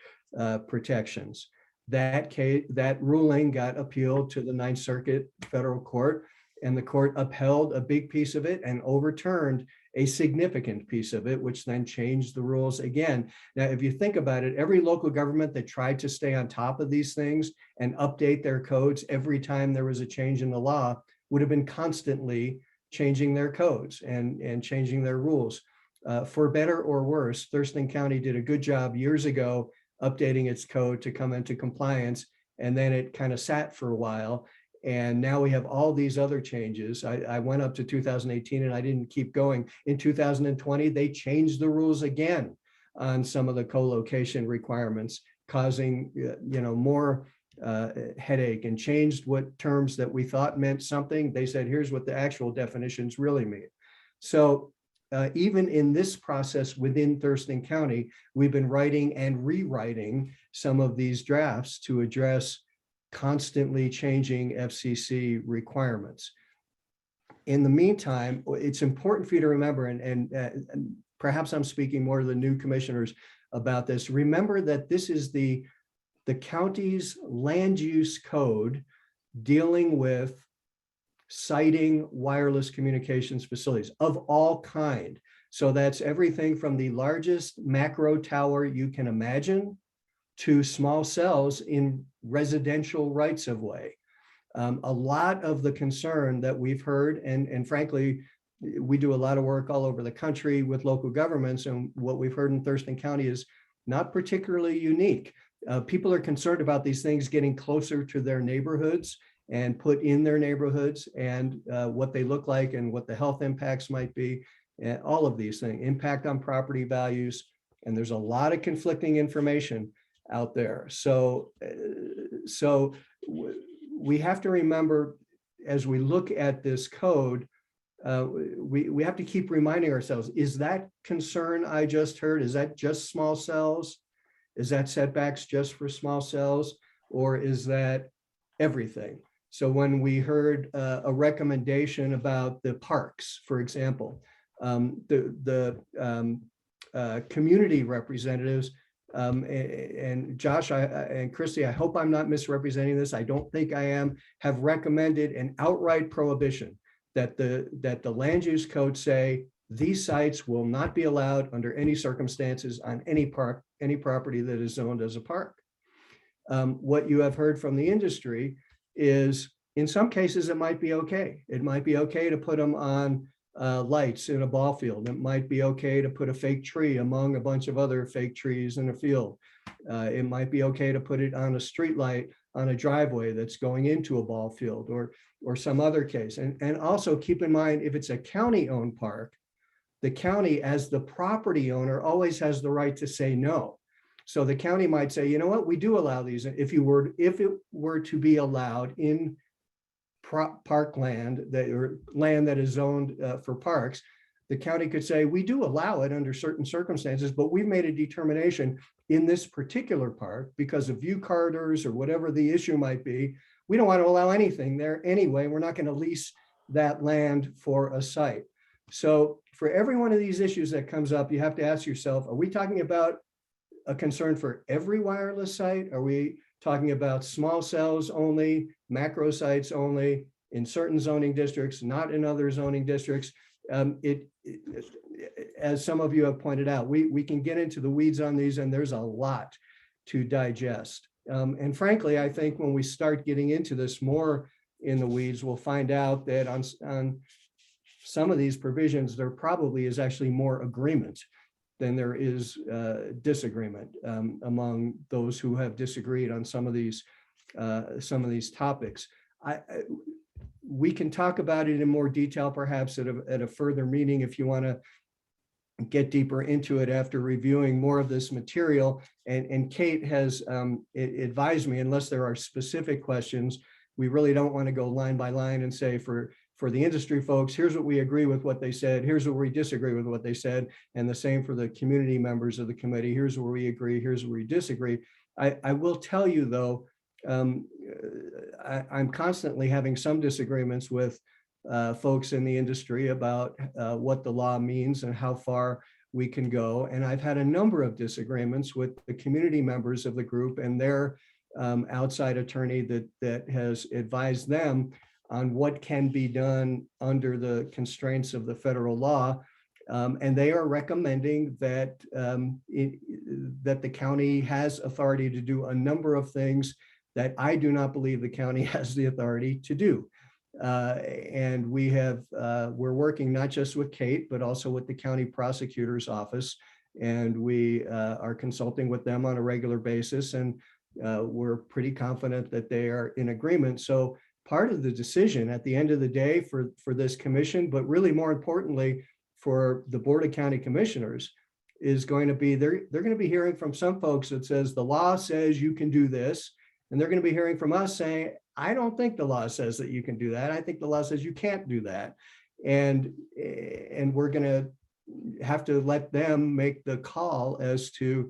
protections. That ruling got appealed to the Ninth Circuit Federal Court, and the court upheld a big piece of it and overturned a significant piece of it, which then changed the rules again. Now, if you think about it, every local government that tried to stay on top of these things and update their codes every time there was a change in the law would have been constantly changing their codes and changing their rules. For better or worse, Thurston County did a good job years ago updating its code to come into compliance, and then it kind of sat for a while. And now we have all these other changes. I went up to 2018 and I didn't keep going. In 2020, they changed the rules again on some of the co-location requirements, causing more headache, and changed what terms that we thought meant something. They said, here's what the actual definitions really mean. So even in this process within Thurston County, we've been writing and rewriting some of these drafts to address constantly changing FCC requirements. In the meantime, it's important for you to remember, and perhaps I'm speaking more to the new commissioners about this, remember that this is the county's land use code dealing with siting wireless communications facilities of all kind. So that's everything from the largest macro tower you can imagine to small cells in residential rights of way. A lot of the concern that we've heard, and frankly, we do a lot of work all over the country with local governments, and what we've heard in Thurston County is not particularly unique. People are concerned about these things getting closer to their neighborhoods and put in their neighborhoods, and what they look like and what the health impacts might be, and all of these things, impact on property values. And there's a lot of conflicting information out there. So we have to remember, as we look at this code, we have to keep reminding ourselves, is that concern I just heard, is that just small cells? Is that setbacks just for small cells, or is that everything? So when we heard a recommendation about the parks, for example, the community representatives, and Josh and Christy, I hope I'm not misrepresenting this, I don't think I am, have recommended an outright prohibition that the land use code say these sites will not be allowed under any circumstances on any property that is zoned as a park. What you have heard from the industry is in some cases, it might be okay. It might be okay to put them on lights in a ball field. It might be okay to put a fake tree among a bunch of other fake trees in a field. It might be okay to put it on a street light on a driveway that's going into a ball field or some other case. And also keep in mind, if it's a county-owned park, the county as the property owner always has the right to say no. So the county might say, you know what, we do allow these. If it were to be allowed in parkland or land that is zoned for parks, the county could say, we do allow it under certain circumstances, but we've made a determination in this particular park because of view corridors or whatever the issue might be. We don't want to allow anything there anyway. We're not going to lease that land for a site. So for every one of these issues that comes up, you have to ask yourself, are we talking about a concern for every wireless site? Are we talking about small cells only, macro sites only, in certain zoning districts, not in other zoning districts? As some of you have pointed out, we can get into the weeds on these, and there's a lot to digest. And frankly, I think when we start getting into this more in the weeds, we'll find out that on some of these provisions, there probably is actually more agreement than there is disagreement among those who have disagreed on some of these topics. We can talk about it in more detail, perhaps at a further meeting if you want to get deeper into it after reviewing more of this material. And Kate has advised me, unless there are specific questions, we really don't want to go line by line and say for the industry folks, here's what we agree with what they said, here's what we disagree with what they said, and the same for the community members of the committee, here's where we agree, here's where we disagree. I will tell you though, I'm constantly having some disagreements with folks in the industry about what the law means and how far we can go. And I've had a number of disagreements with the community members of the group and their outside attorney that has advised them on what can be done under the constraints of the federal law. And they are recommending that, that the county has authority to do a number of things that I do not believe the county has the authority to do. And we're working not just with Kate, but also with the county prosecutor's office. And we are consulting with them on a regular basis. And we're pretty confident that they are in agreement. So part of the decision at the end of the day for this commission, but really more importantly, for the Board of County Commissioners, is going to be, they're going to be hearing from some folks that says the law says you can do this. And they're going to be hearing from us saying, I don't think the law says that you can do that. I think the law says you can't do that. And we're going to have to let them make the call as to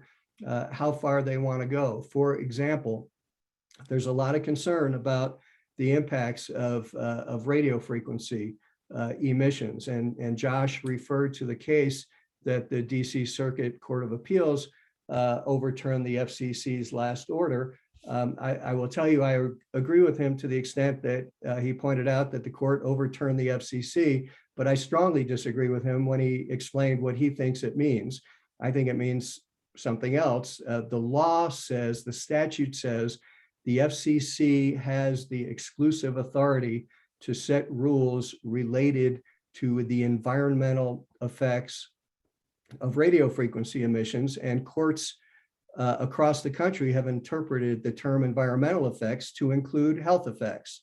how far they want to go. For example, there's a lot of concern about the impacts of radio frequency emissions. And Josh referred to the case that the DC Circuit Court of Appeals overturned the FCC's last order. I will tell you, I agree with him to the extent that he pointed out that the court overturned the FCC, but I strongly disagree with him when he explained what he thinks it means. I think it means something else. The law says, the statute says, the FCC has the exclusive authority to set rules related to the environmental effects of radio frequency emissions, and courts across the country have interpreted the term environmental effects to include health effects.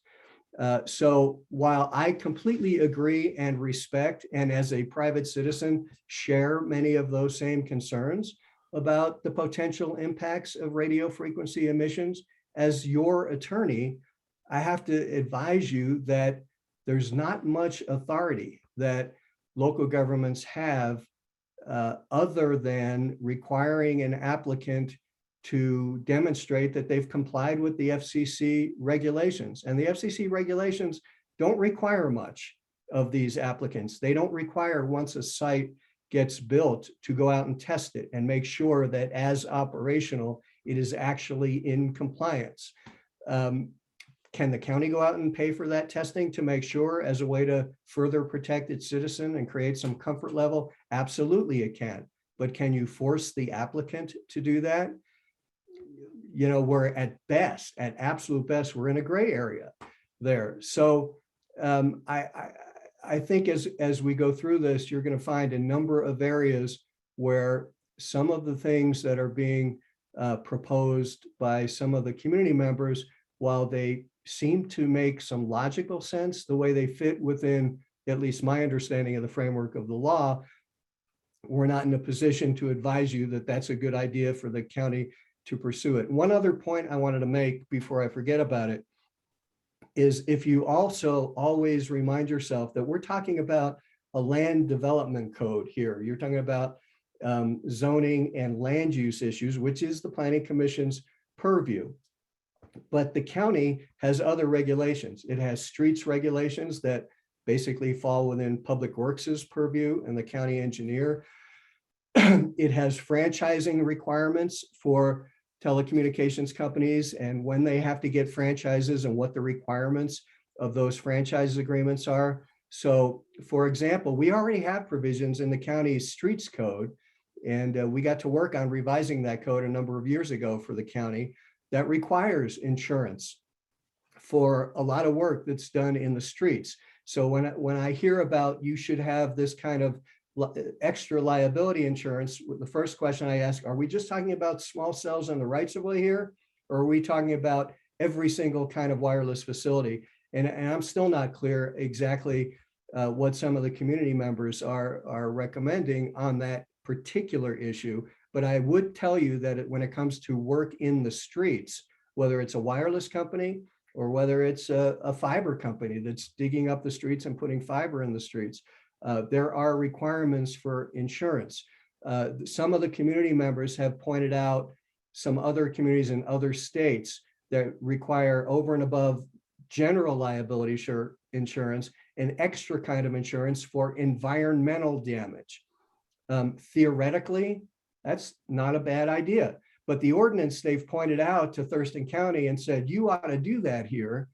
So while I completely agree and respect, and as a private citizen, share many of those same concerns about the potential impacts of radio frequency emissions, as your attorney, I have to advise you that there's not much authority that local governments have other than requiring an applicant to demonstrate that they've complied with the FCC regulations. And the FCC regulations don't require much of these applicants. They don't require, once a site gets built, to go out and test it and make sure that as operational, it is actually in compliance. Can the county go out and pay for that testing to make sure, as a way to further protect its citizen and create some comfort level? Absolutely it can. But can you force the applicant to do that? You know, we're at best, at absolute best, we're in a gray area. there. So I think as we go through this, you're going to find a number of areas where some of the things that are being proposed by some of the community members, while they seem to make some logical sense, the way they fit within at least my understanding of the framework of the law, we're not in a position to advise you that that's a good idea for the county to pursue it. One other point I wanted to make before I forget about it is if you also always remind yourself that we're talking about a land development code here. You're talking about zoning and land use issues, which is the Planning Commission's purview. But the county has other regulations. It has streets regulations that basically fall within Public Works's purview and the county engineer. It has franchising requirements for telecommunications companies and when they have to get franchises and what the requirements of those franchise agreements are. So for example, we already have provisions in the county's streets code, and we got to work on revising that code a number of years ago for the county that requires insurance for a lot of work that's done in the streets. So when I hear about you should have this kind of extra liability insurance, the first question I ask, are we just talking about small cells on the rights of way here? Or are we talking about every single kind of wireless facility? And I'm still not clear exactly what some of the community members are recommending on that particular issue. But I would tell you that when it comes to work in the streets, whether it's a wireless company or whether it's a fiber company that's digging up the streets and putting fiber in the streets, there are requirements for insurance. Some of the community members have pointed out some other communities in other states that require over and above general liability insurance, an extra kind of insurance for environmental damage. Theoretically, that's not a bad idea. But the ordinance they've pointed out to Thurston County and said, you ought to do that here.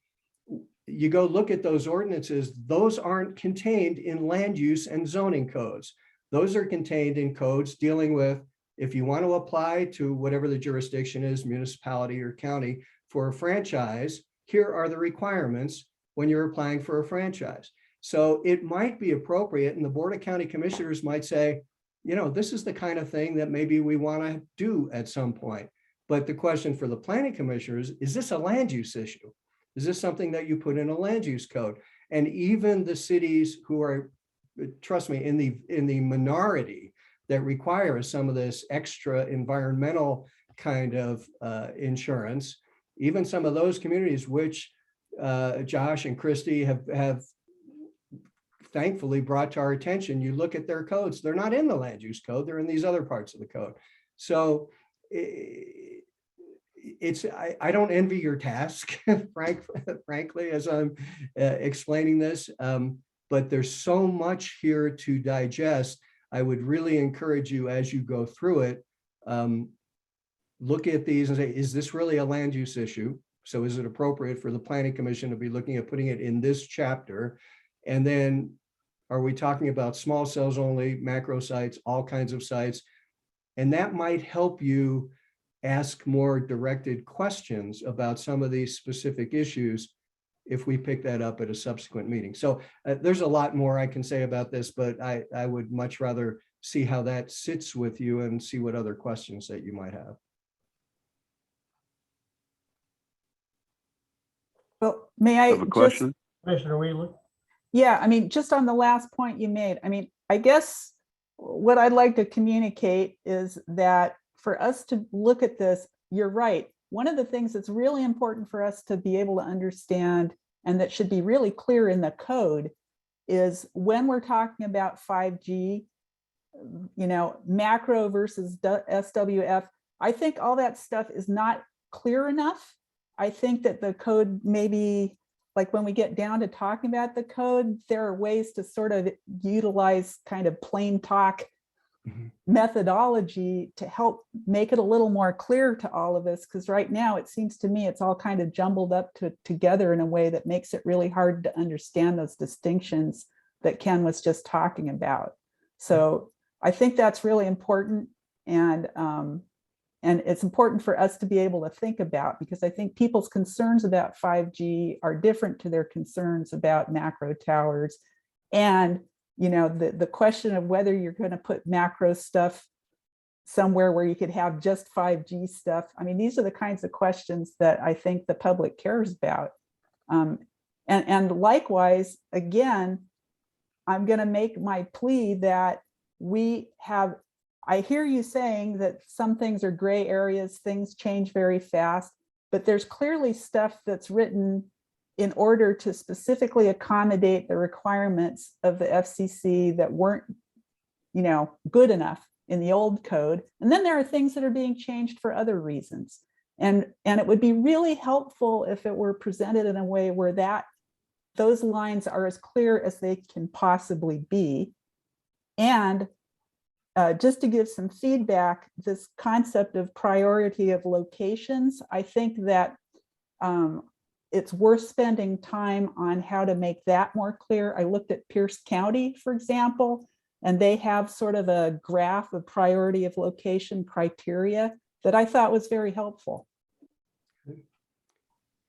You go look at those ordinances, those aren't contained in land use and zoning codes. Those are contained in codes dealing with, if you want to apply to whatever the jurisdiction is, municipality or county, for a franchise, here are the requirements when you're applying for a franchise. So it might be appropriate, and the Board of County Commissioners might say, you know, this is the kind of thing that maybe we want to do at some point. But the question for the planning commissioners, is this a land use issue? Is this something that you put in a land use code? And even the cities who are, trust me, in the minority that require some of this extra environmental kind of insurance, even some of those communities which Josh and Christy have thankfully brought to our attention, you look at their codes, they're not in the land use code, they're in these other parts of the code. So I don't envy your task, frankly, as I'm explaining this, but there's so much here to digest. I would really encourage you as you go through it, look at these and say, is this really a land use issue? So is it appropriate for the Planning Commission to be looking at putting it in this chapter? And then are we talking about small cells only, macro sites, all kinds of sites? And that might help you ask more directed questions about some of these specific issues if we pick that up at a subsequent meeting. So there's a lot more I can say about this, but I would much rather see how that sits with you and see what other questions that you might have. Well, may I Have a question? Commissioner Wheeler? Yeah, I mean, just on the last point you made, I mean, I guess what I'd like to communicate is that for us to look at this, you're right. One of the things that's really important for us to be able to understand, and that should be really clear in the code, is when we're talking about 5G, you know, macro versus SWF, I think all that stuff is not clear enough. I think that the code maybe, like when we get down to talking about the code, there are ways to sort of utilize kind of plain talk methodology to help make it a little more clear to all of us. Because right now it seems to me it's all kind of jumbled up together in a way that makes it really hard to understand those distinctions that Ken was just talking about. So I think that's really important. And And it's important for us to be able to think about, because I think people's concerns about 5G are different to their concerns about macro towers. And, you know, the question of whether you're going to put macro stuff somewhere where you could have just 5G stuff. I mean, these are the kinds of questions that I think the public cares about. And likewise, again, I'm going to make my plea that we have, I hear you saying that some things are gray areas, things change very fast, but there's clearly stuff that's written in order to specifically accommodate the requirements of the FCC that weren't, you know, good enough in the old code. And then there are things that are being changed for other reasons. And it would be really helpful if it were presented in a way where those lines are as clear as they can possibly be. And just to give some feedback, this concept of priority of locations, I think that it's worth spending time on how to make that more clear. I looked at Pierce County, for example, and they have sort of a graph of priority of location criteria that I thought was very helpful.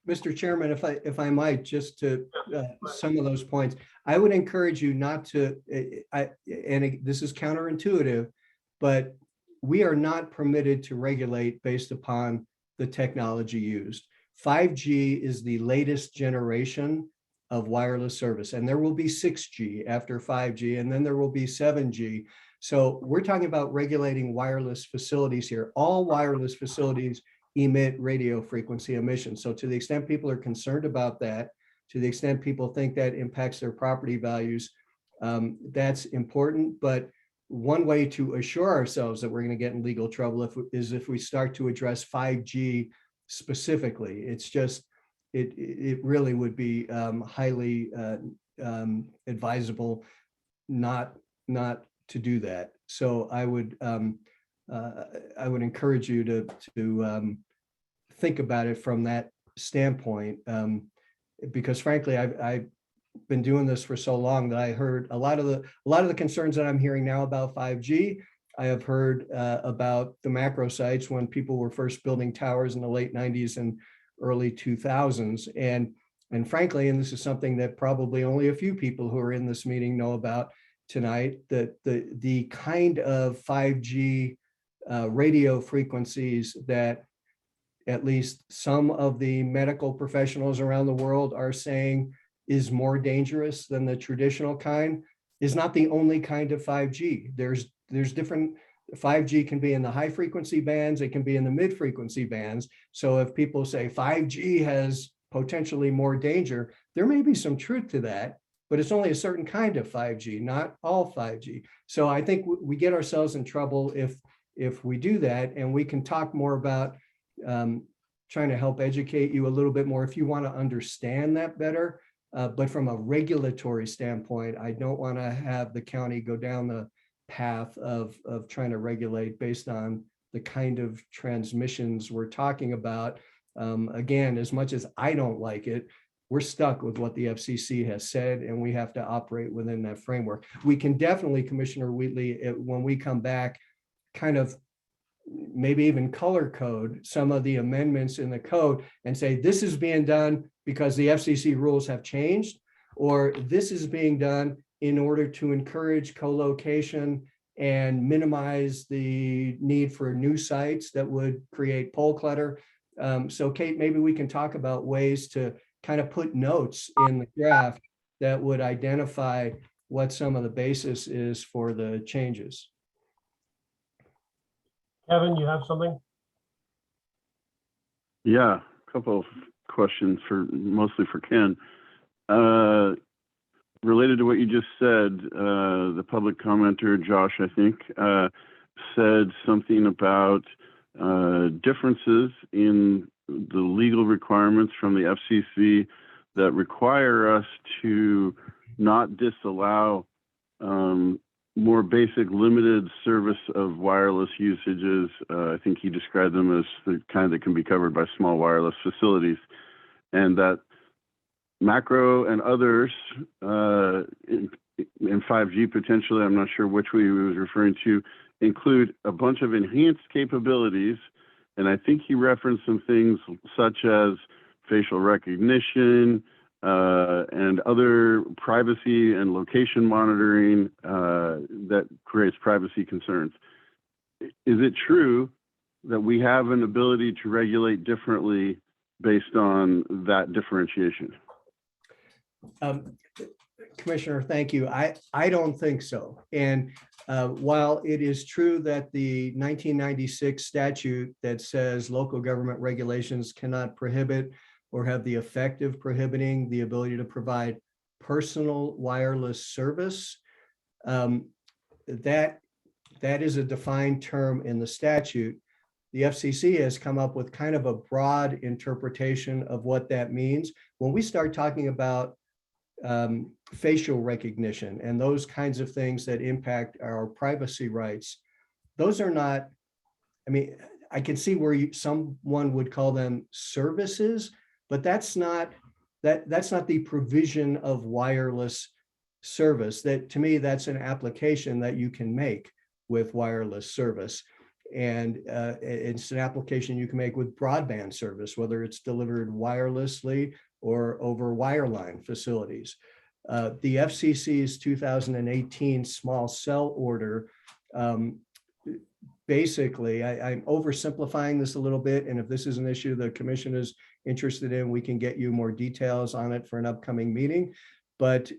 Mr. Chairman, if I might, just to some of those points, I would encourage you not to, and this is counterintuitive, but we are not permitted to regulate based upon the technology used. 5G is the latest generation of wireless service, and there will be 6G after 5G, and then there will be 7G. So we're talking about regulating wireless facilities here. All wireless facilities emit radio frequency emissions. So to the extent people are concerned about that, to the extent people think that impacts their property values, that's important. But one way to assure ourselves that we're going to get in legal trouble is if we start to address 5G specifically. It's just, it really would be highly advisable not to do that. So I would encourage you to think about it from that standpoint, because frankly, I've been doing this for so long that I heard a lot of the concerns that I'm hearing now about 5G. I have heard about the macro sites when people were first building towers in the late 90s and early 2000s. And frankly, and this is something that probably only a few people who are in this meeting know about tonight, that the kind of 5G radio frequencies that at least some of the medical professionals around the world are saying is more dangerous than the traditional kind is not the only kind of 5G. There's different, 5G can be in the high frequency bands, it can be in the mid frequency bands. So if people say 5G has potentially more danger, there may be some truth to that, but it's only a certain kind of 5G, not all 5G. So I think we get ourselves in trouble if we do that, and we can talk more about trying to help educate you a little bit more if you want to understand that better. But from a regulatory standpoint, I don't want to have the county go down the path of trying to regulate based on the kind of transmissions we're talking about. Again, as much as I don't like it, we're stuck with what the FCC has said, and we have to operate within that framework. We can definitely, Commissioner Wheatley, when we come back, kind of maybe even color code some of the amendments in the code and say, this is being done because the FCC rules have changed, or this is being done in order to encourage co-location and minimize the need for new sites that would create pole clutter. So Kate, maybe we can talk about ways to kind of put notes in the draft that would identify what some of the basis is for the changes. Kevin, you have something? Yeah, a couple of questions mostly for Ken. Related to what you just said, the public commenter, Josh, I think, said something about differences in the legal requirements from the FCC that require us to not disallow more basic limited service of wireless usages. I think he described them as the kind that can be covered by small wireless facilities, and that macro and others in 5G potentially, I'm not sure which we was referring to, include a bunch of enhanced capabilities And I think he referenced some things such as facial recognition and other privacy and location monitoring that creates privacy concerns. Is it true that we have an ability to regulate differently based on that differentiation? Commissioner, thank you. I don't think so. And while it is true that the 1996 statute that says local government regulations cannot prohibit or have the effect of prohibiting the ability to provide personal wireless service, that is a defined term in the statute. The FCC has come up with kind of a broad interpretation of what that means. When we start talking about facial recognition and those kinds of things that impact our privacy rights, those are not, I mean, I can see where someone would call them services, but that's not the provision of wireless service. That, to me, that's an application that you can make with wireless service. And it's an application you can make with broadband service, whether it's delivered wirelessly or over wireline facilities. The FCC's 2018 small cell order, basically, I'm oversimplifying this a little bit, and if this is an issue the commission is interested in, we can get you more details on it for an upcoming meeting. But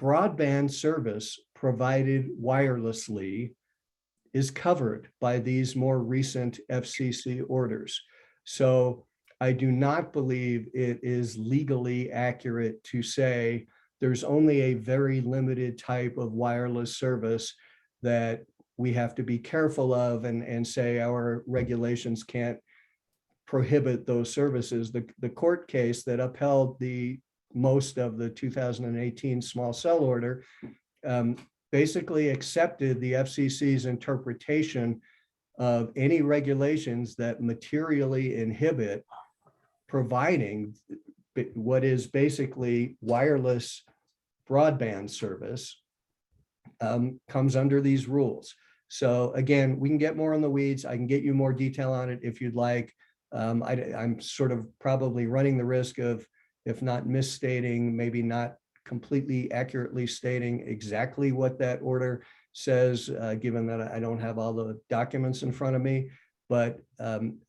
broadband service provided wirelessly is covered by these more recent FCC orders. So I do not believe it is legally accurate to say there's only a very limited type of wireless service that we have to be careful of and say our regulations can't prohibit those services. The court case that upheld the most of the 2018 small cell order basically accepted the FCC's interpretation of any regulations that materially inhibit providing what is basically wireless broadband service comes under these rules. So again, we can get more in the weeds. I can get you more detail on it if you'd like. I'm sort of probably running the risk of, if not misstating, maybe not completely accurately stating exactly what that order says, given that I don't have all the documents in front of me. But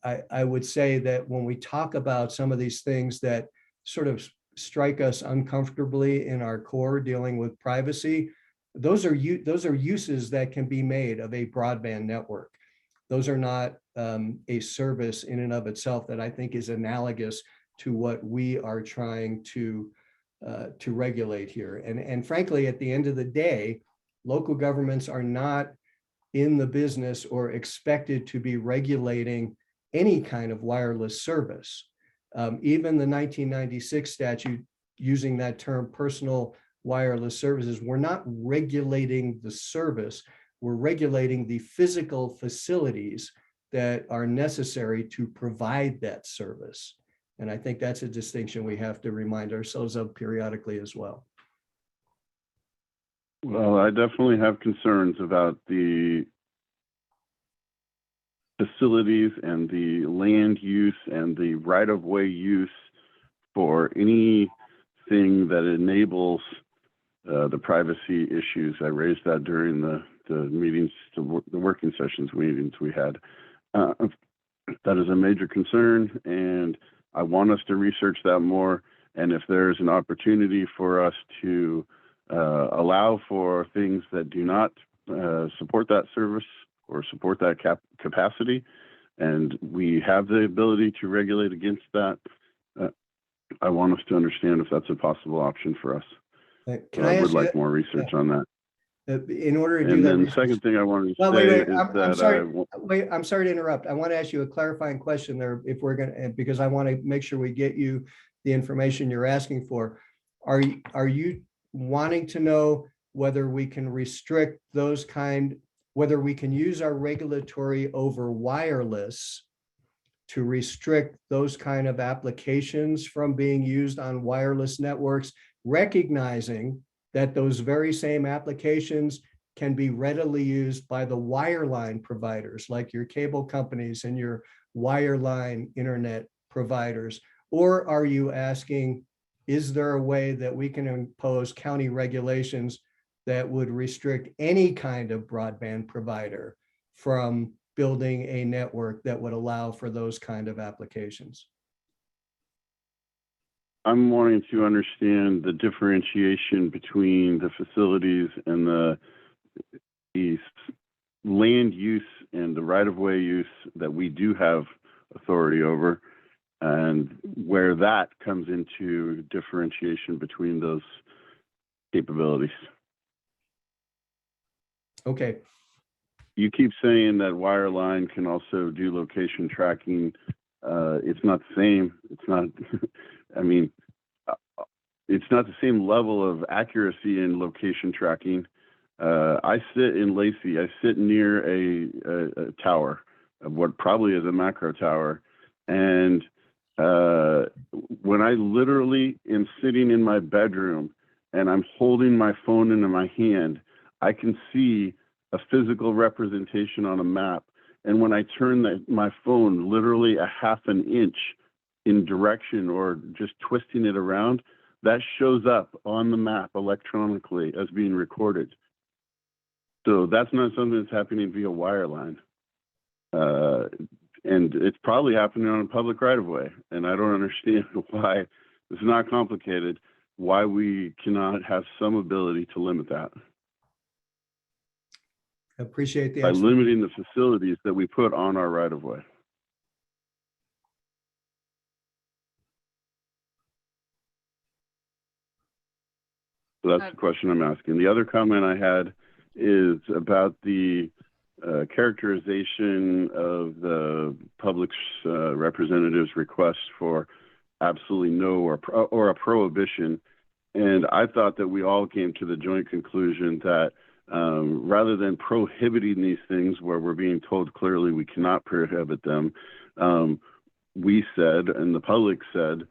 I would say that when we talk about some of these things that sort of strike us uncomfortably in our core dealing with privacy, those are uses that can be made of a broadband network. Those are not a service in and of itself that I think is analogous to what we are trying to regulate here. And frankly, at the end of the day, local governments are not in the business or expected to be regulating any kind of wireless service. Even the 1996 statute using that term personal wireless services, we're not regulating the service, we're regulating the physical facilities that are necessary to provide that service. And I think that's a distinction we have to remind ourselves of periodically as well. Well, I definitely have concerns about the facilities and the land use and the right-of-way use for anything that enables the privacy issues. I raised that during the meetings, the working sessions meetings we had. That is a major concern, and I want us to research that more. And if there's an opportunity for us to allow for things that do not support that service or support that capacity, and we have the ability to regulate against that, I want us to understand if that's a possible option for us. I would like more research on that. In order to do and that. then the second thing I wanted to say wait, is I'm sorry to interrupt. I want to ask you a clarifying question there, if we're going to, because I want to make sure we get you the information you're asking for. Are you wanting to know whether we can restrict those whether we can use our regulatory over wireless to restrict those kind of applications from being used on wireless networks, recognizing that those very same applications can be readily used by the wireline providers, like your cable companies and your wireline internet providers? Or are you asking, is there a way that we can impose county regulations that would restrict any kind of broadband provider from building a network that would allow for those kind of applications? I'm wanting to understand the differentiation between the facilities and the land use and the right-of-way use that we do have authority over, and where that comes into differentiation between those capabilities. Okay. You keep saying that wireline can also do location tracking. It's not the same. It's not, I mean, it's not the same level of accuracy in location tracking. I sit in Lacey. I sit near a tower, of what probably is a macro tower. And when I literally am sitting in my bedroom and I'm holding my phone into my hand, I can see a physical representation on a map. And when I turn my phone literally a half an inch in direction or just twisting it around, that shows up on the map electronically as being recorded. So that's not something that's happening via wireline. And it's probably happening on a public right-of-way. And I don't understand why, it's not complicated, why we cannot have some ability to limit that. Appreciate the By explanation. limiting the facilities that we put on our right-of-way. So that's the question I'm asking. The other comment I had is about the characterization of the public's representative's request for absolutely no or a prohibition. And I thought that we all came to the joint conclusion that rather than prohibiting these things where we're being told clearly we cannot prohibit them, we said, and the public said,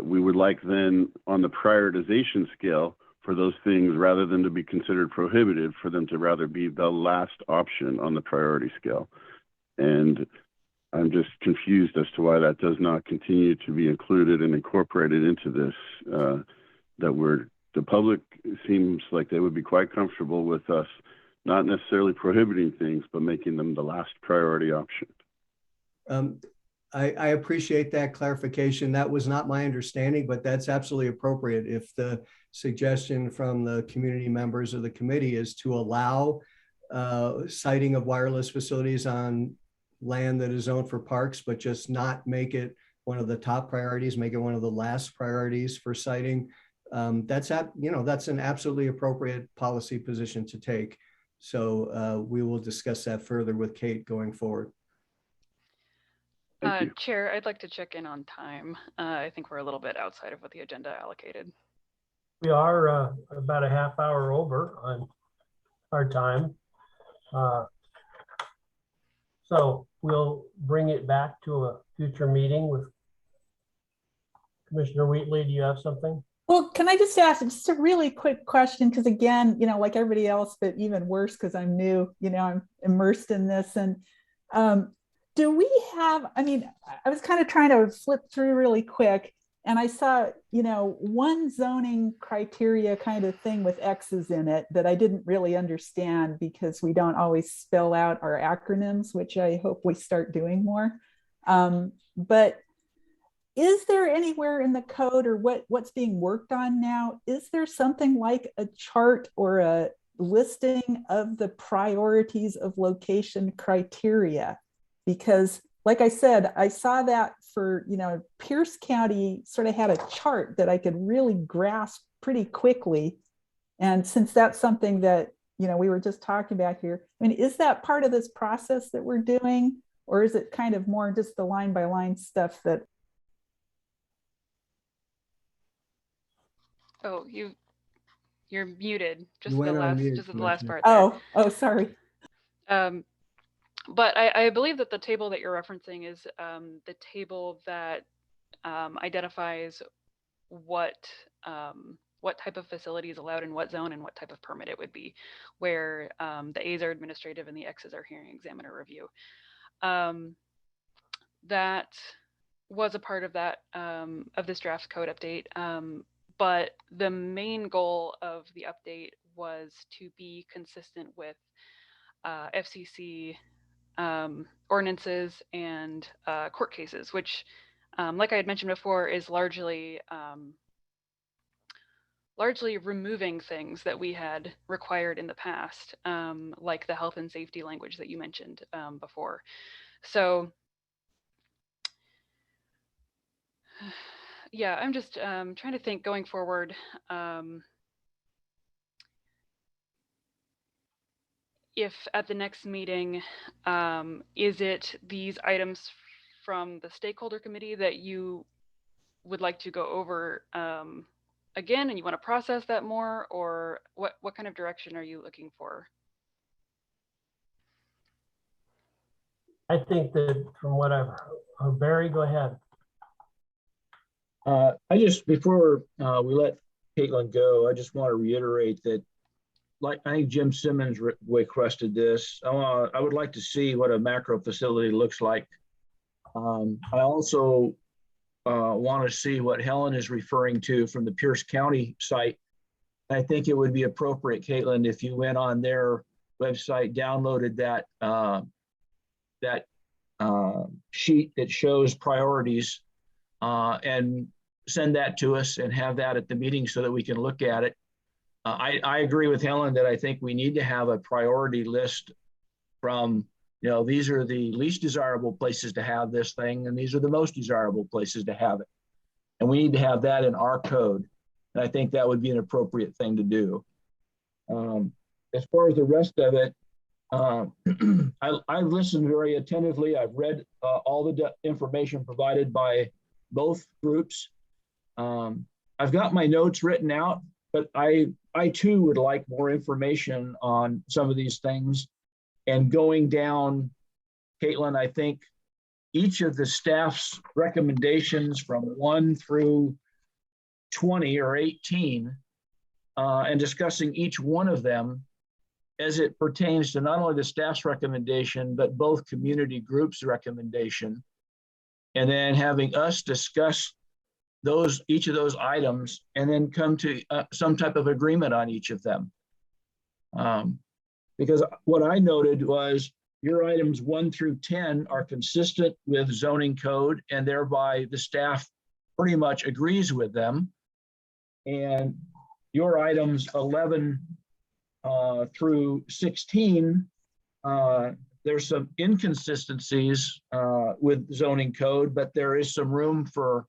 we would like then on the prioritization scale for those things, rather than to be considered prohibited, for them to rather be the last option on the priority scale. And I'm just confused as to why that does not continue to be included and incorporated into this, the public seems like they would be quite comfortable with us not necessarily prohibiting things, but making them the last priority option. I appreciate that clarification. That was not my understanding, but that's absolutely appropriate. If the suggestion from the community members of the committee is to allow siting of wireless facilities on land that is zoned for parks, but just not make it one of the top priorities, make it one of the last priorities for siting, that's an absolutely appropriate policy position to take. So we will discuss that further with Kate going forward. Chair, I'd like to check in on time. I think we're a little bit outside of what the agenda allocated. We are about a half hour over on our time. So we'll bring it back to a future meeting with Commissioner Wheatley. Do you have something? Well, can I just ask just a really quick question? Because again, like everybody else, but even worse because I'm new, I'm immersed in this. And do we have, I was kind of trying to flip through really quick and I saw, one zoning criteria kind of thing with X's in it that I didn't really understand because we don't always spell out our acronyms, which I hope we start doing more. But is there anywhere in the code or what's being worked on now? Is there something like a chart or a listing of the priorities of location criteria? Because like I said, I saw that for, Pierce County sort of had a chart that I could really grasp pretty quickly. And since that's something that, we were just talking about here, is that part of this process that we're doing? Or is it kind of more just the line by line stuff that? Oh, you're muted. Just You the went on last, mute, just the last Commissioner. part. Oh, sorry. But I believe that the table that you're referencing is the table that identifies what what type of facility is allowed in what zone and what type of permit it would be, where the A's are administrative and the X's are hearing examiner review. That was a part of that of this draft code update, but the main goal of the update was to be consistent with FCC ordinances and court cases, which, like I had mentioned before, is largely removing things that we had required in the past, like the health and safety language that you mentioned before. So yeah, I'm just trying to think going forward. If at the next meeting, is it these items from the stakeholder committee that you would like to go over again, and you want to process that more, or what kind of direction are you looking for? I think that from what I've heard, Barry, go ahead. I just, before we let Caitlin go, I just want to reiterate that, like I think Jim Simmons requested this. I would like to see what a macro facility looks like. I also want to see what Helen is referring to from the Pierce County site. I think it would be appropriate, Caitlin, if you went on their website, downloaded that sheet that shows priorities, and send that to us and have that at the meeting so that we can look at it. I agree with Helen that I think we need to have a priority list from, these are the least desirable places to have this thing, and these are the most desirable places to have it. And we need to have that in our code. And I think that would be an appropriate thing to do. As far as the rest of it, I've listened very attentively. I've read all the information provided by both groups. I've got my notes written out, but I too would like more information on some of these things. And going down, Caitlin, I think each of the staff's recommendations from 1 through 20 or 18, and discussing each one of them as it pertains to not only the staff's recommendation, but both community groups' recommendation, and then having us discuss each of those items and then come to some type of agreement on each of them. Because what I noted was your items 1 through 10 are consistent with zoning code, and thereby the staff pretty much agrees with them. And your items 11 through 16, there's some inconsistencies with zoning code, but there is some room for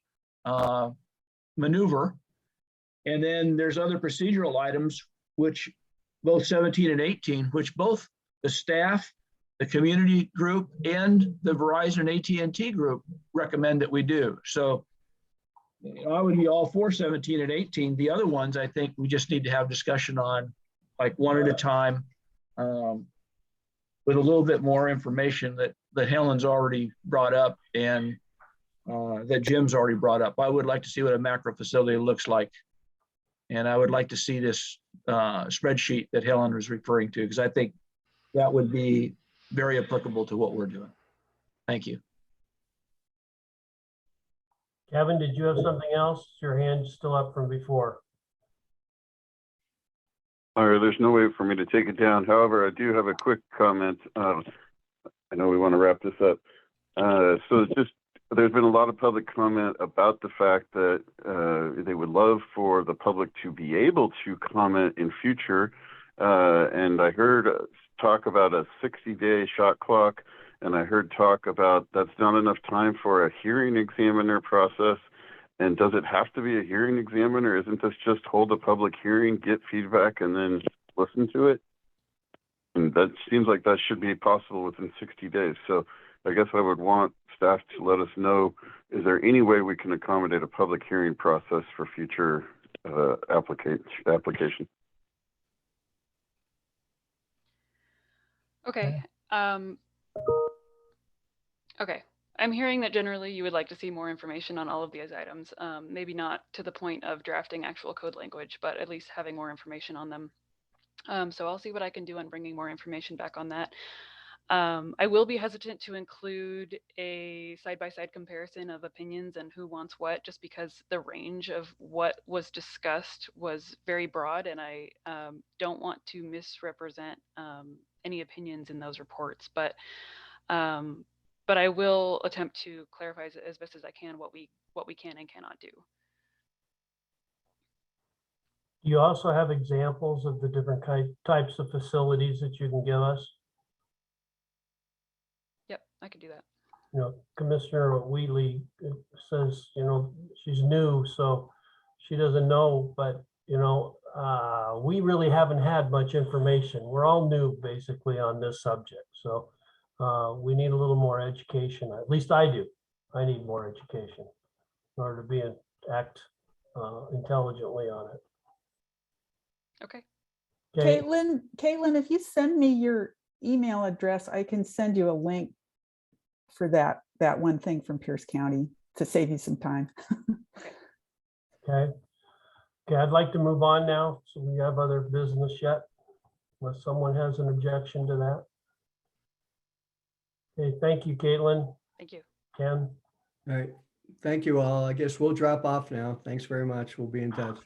maneuver. And then there's other procedural items, which both 17 and 18, which both the staff, the community group, and the Verizon AT&T group recommend that we do. So I would be all for 17 and 18. The other ones, I think we just need to have discussion on, like one at a time, with a little bit more information that Helen's already brought up and that Jim's already brought up. I would like to see what a macro facility looks like. And I would like to see this spreadsheet that Helen was referring to, because I think that would be very applicable to what we're doing. Thank you. Kevin, did you have something else? Your hand's still up from before. There's no way for me to take it down. However, I do have a quick comment. I know we want to wrap this up. So it's just, there's been a lot of public comment about the fact that they would love for the public to be able to comment in future. And I heard talk about a 60-day shot clock, and I heard talk about that's not enough time for a hearing examiner process. And does it have to be a hearing examiner? Isn't this just hold a public hearing, get feedback, and then listen to it? And that seems like that should be possible within 60 days. So I guess I would want staff to let us know, is there any way we can accommodate a public hearing process for future application? Okay. Okay. I'm hearing that generally you would like to see more information on all of these items. Maybe not to the point of drafting actual code language, but at least having more information on them. So I'll see what I can do on bringing more information back on that. I will be hesitant to include a side-by-side comparison of opinions and who wants what, just because the range of what was discussed was very broad, and I don't want to misrepresent any opinions in those reports. But I will attempt to clarify as best as I can what we can and cannot do. You also have examples of the different types of facilities that you can give us. Yep, I could do that. You know, Commissioner Wheatley says, you know, she's new, so she doesn't know, but, you know, we really haven't had much information. We're all new basically on this subject. So we need a little more education. At least I do. I need more education in order to act intelligently on it. Okay. Okay. Caitlin, if you send me your email address, I can send you a link for that one thing from Pierce County to save you some time. Okay. Okay, I'd like to move on now. So we have other business yet, unless someone has an objection to that. Okay, thank you, Caitlin. Thank you. Ken. All right. Thank you all. I guess we'll drop off now. Thanks very much. We'll be in touch.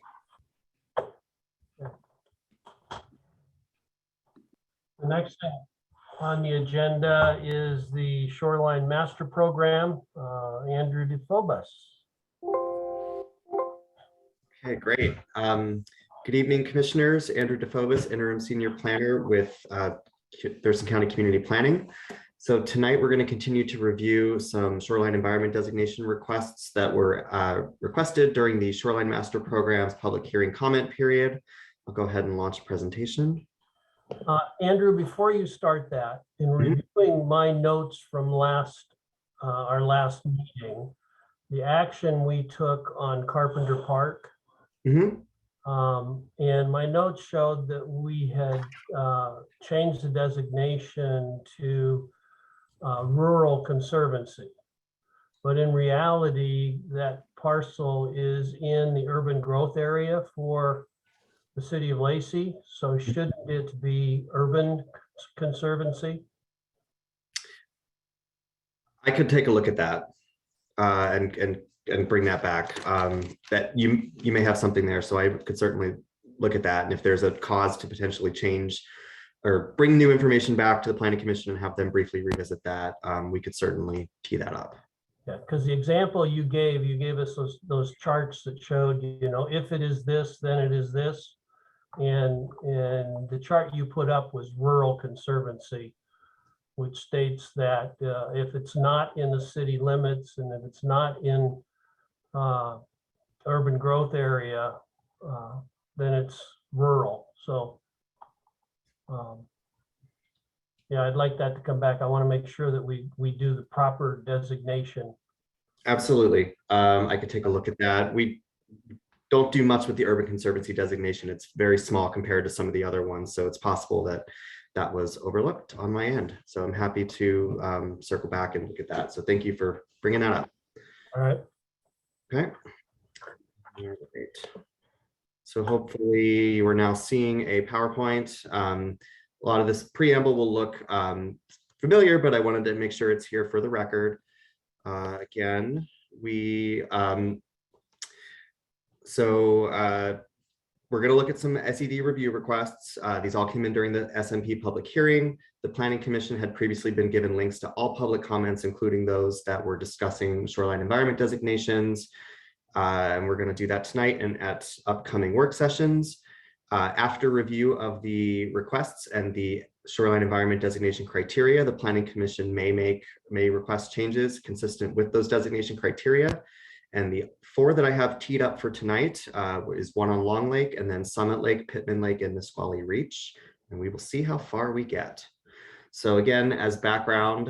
The next thing on the agenda is the Shoreline Master Program. Andrew DeFobus. Okay, great. Good evening, commissioners. Andrew DeFobus, interim senior planner with Thurston County Community Planning. So tonight we're going to continue to review some shoreline environment designation requests that were requested during the Shoreline Master Program's public hearing comment period. I'll go ahead and launch presentation. Andrew, before you start that, in reviewing my notes from our last meeting, the action we took on Carpenter Park, and my notes showed that we had changed the designation to Rural Conservancy. But in reality, that parcel is in the urban growth area for the city of Lacey. So shouldn't it be Urban Conservancy? I could take a look at that and bring that back. That you may have something there, so I could certainly look at that. And if there's a cause to potentially change or bring new information back to the Planning Commission and have them briefly revisit that, we could certainly tee that up. Yeah, because the example you gave us those charts that showed, you know, if it is this, then it is this. And the chart you put up was Rural Conservancy, which states that if it's not in the city limits and if it's not in urban growth area, then it's rural. So yeah, I'd like that to come back. I want to make sure that we do the proper designation. Absolutely. I could take a look at that. We don't do much with the Urban Conservancy designation. It's very small compared to some of the other ones. So it's possible that that was overlooked on my end. So I'm happy to circle back and look at that. So thank you for bringing that up. All right. Okay. All right. So hopefully you are now seeing a PowerPoint. A lot of this preamble will look familiar, but I wanted to make sure it's here for the record. Again, we're going to look at some SED review requests. These all came in during the SMP public hearing. The Planning Commission had previously been given links to all public comments, including those that were discussing shoreline environment designations. And we're going to do that tonight and at upcoming work sessions. After review of the requests and the shoreline environment designation criteria, the Planning Commission may request changes consistent with those designation criteria. And the 4 that I have teed up for tonight is one on Long Lake, and then Summit Lake, Pittman Lake, and Nisqually Reach. And we will see how far we get. So again, as background,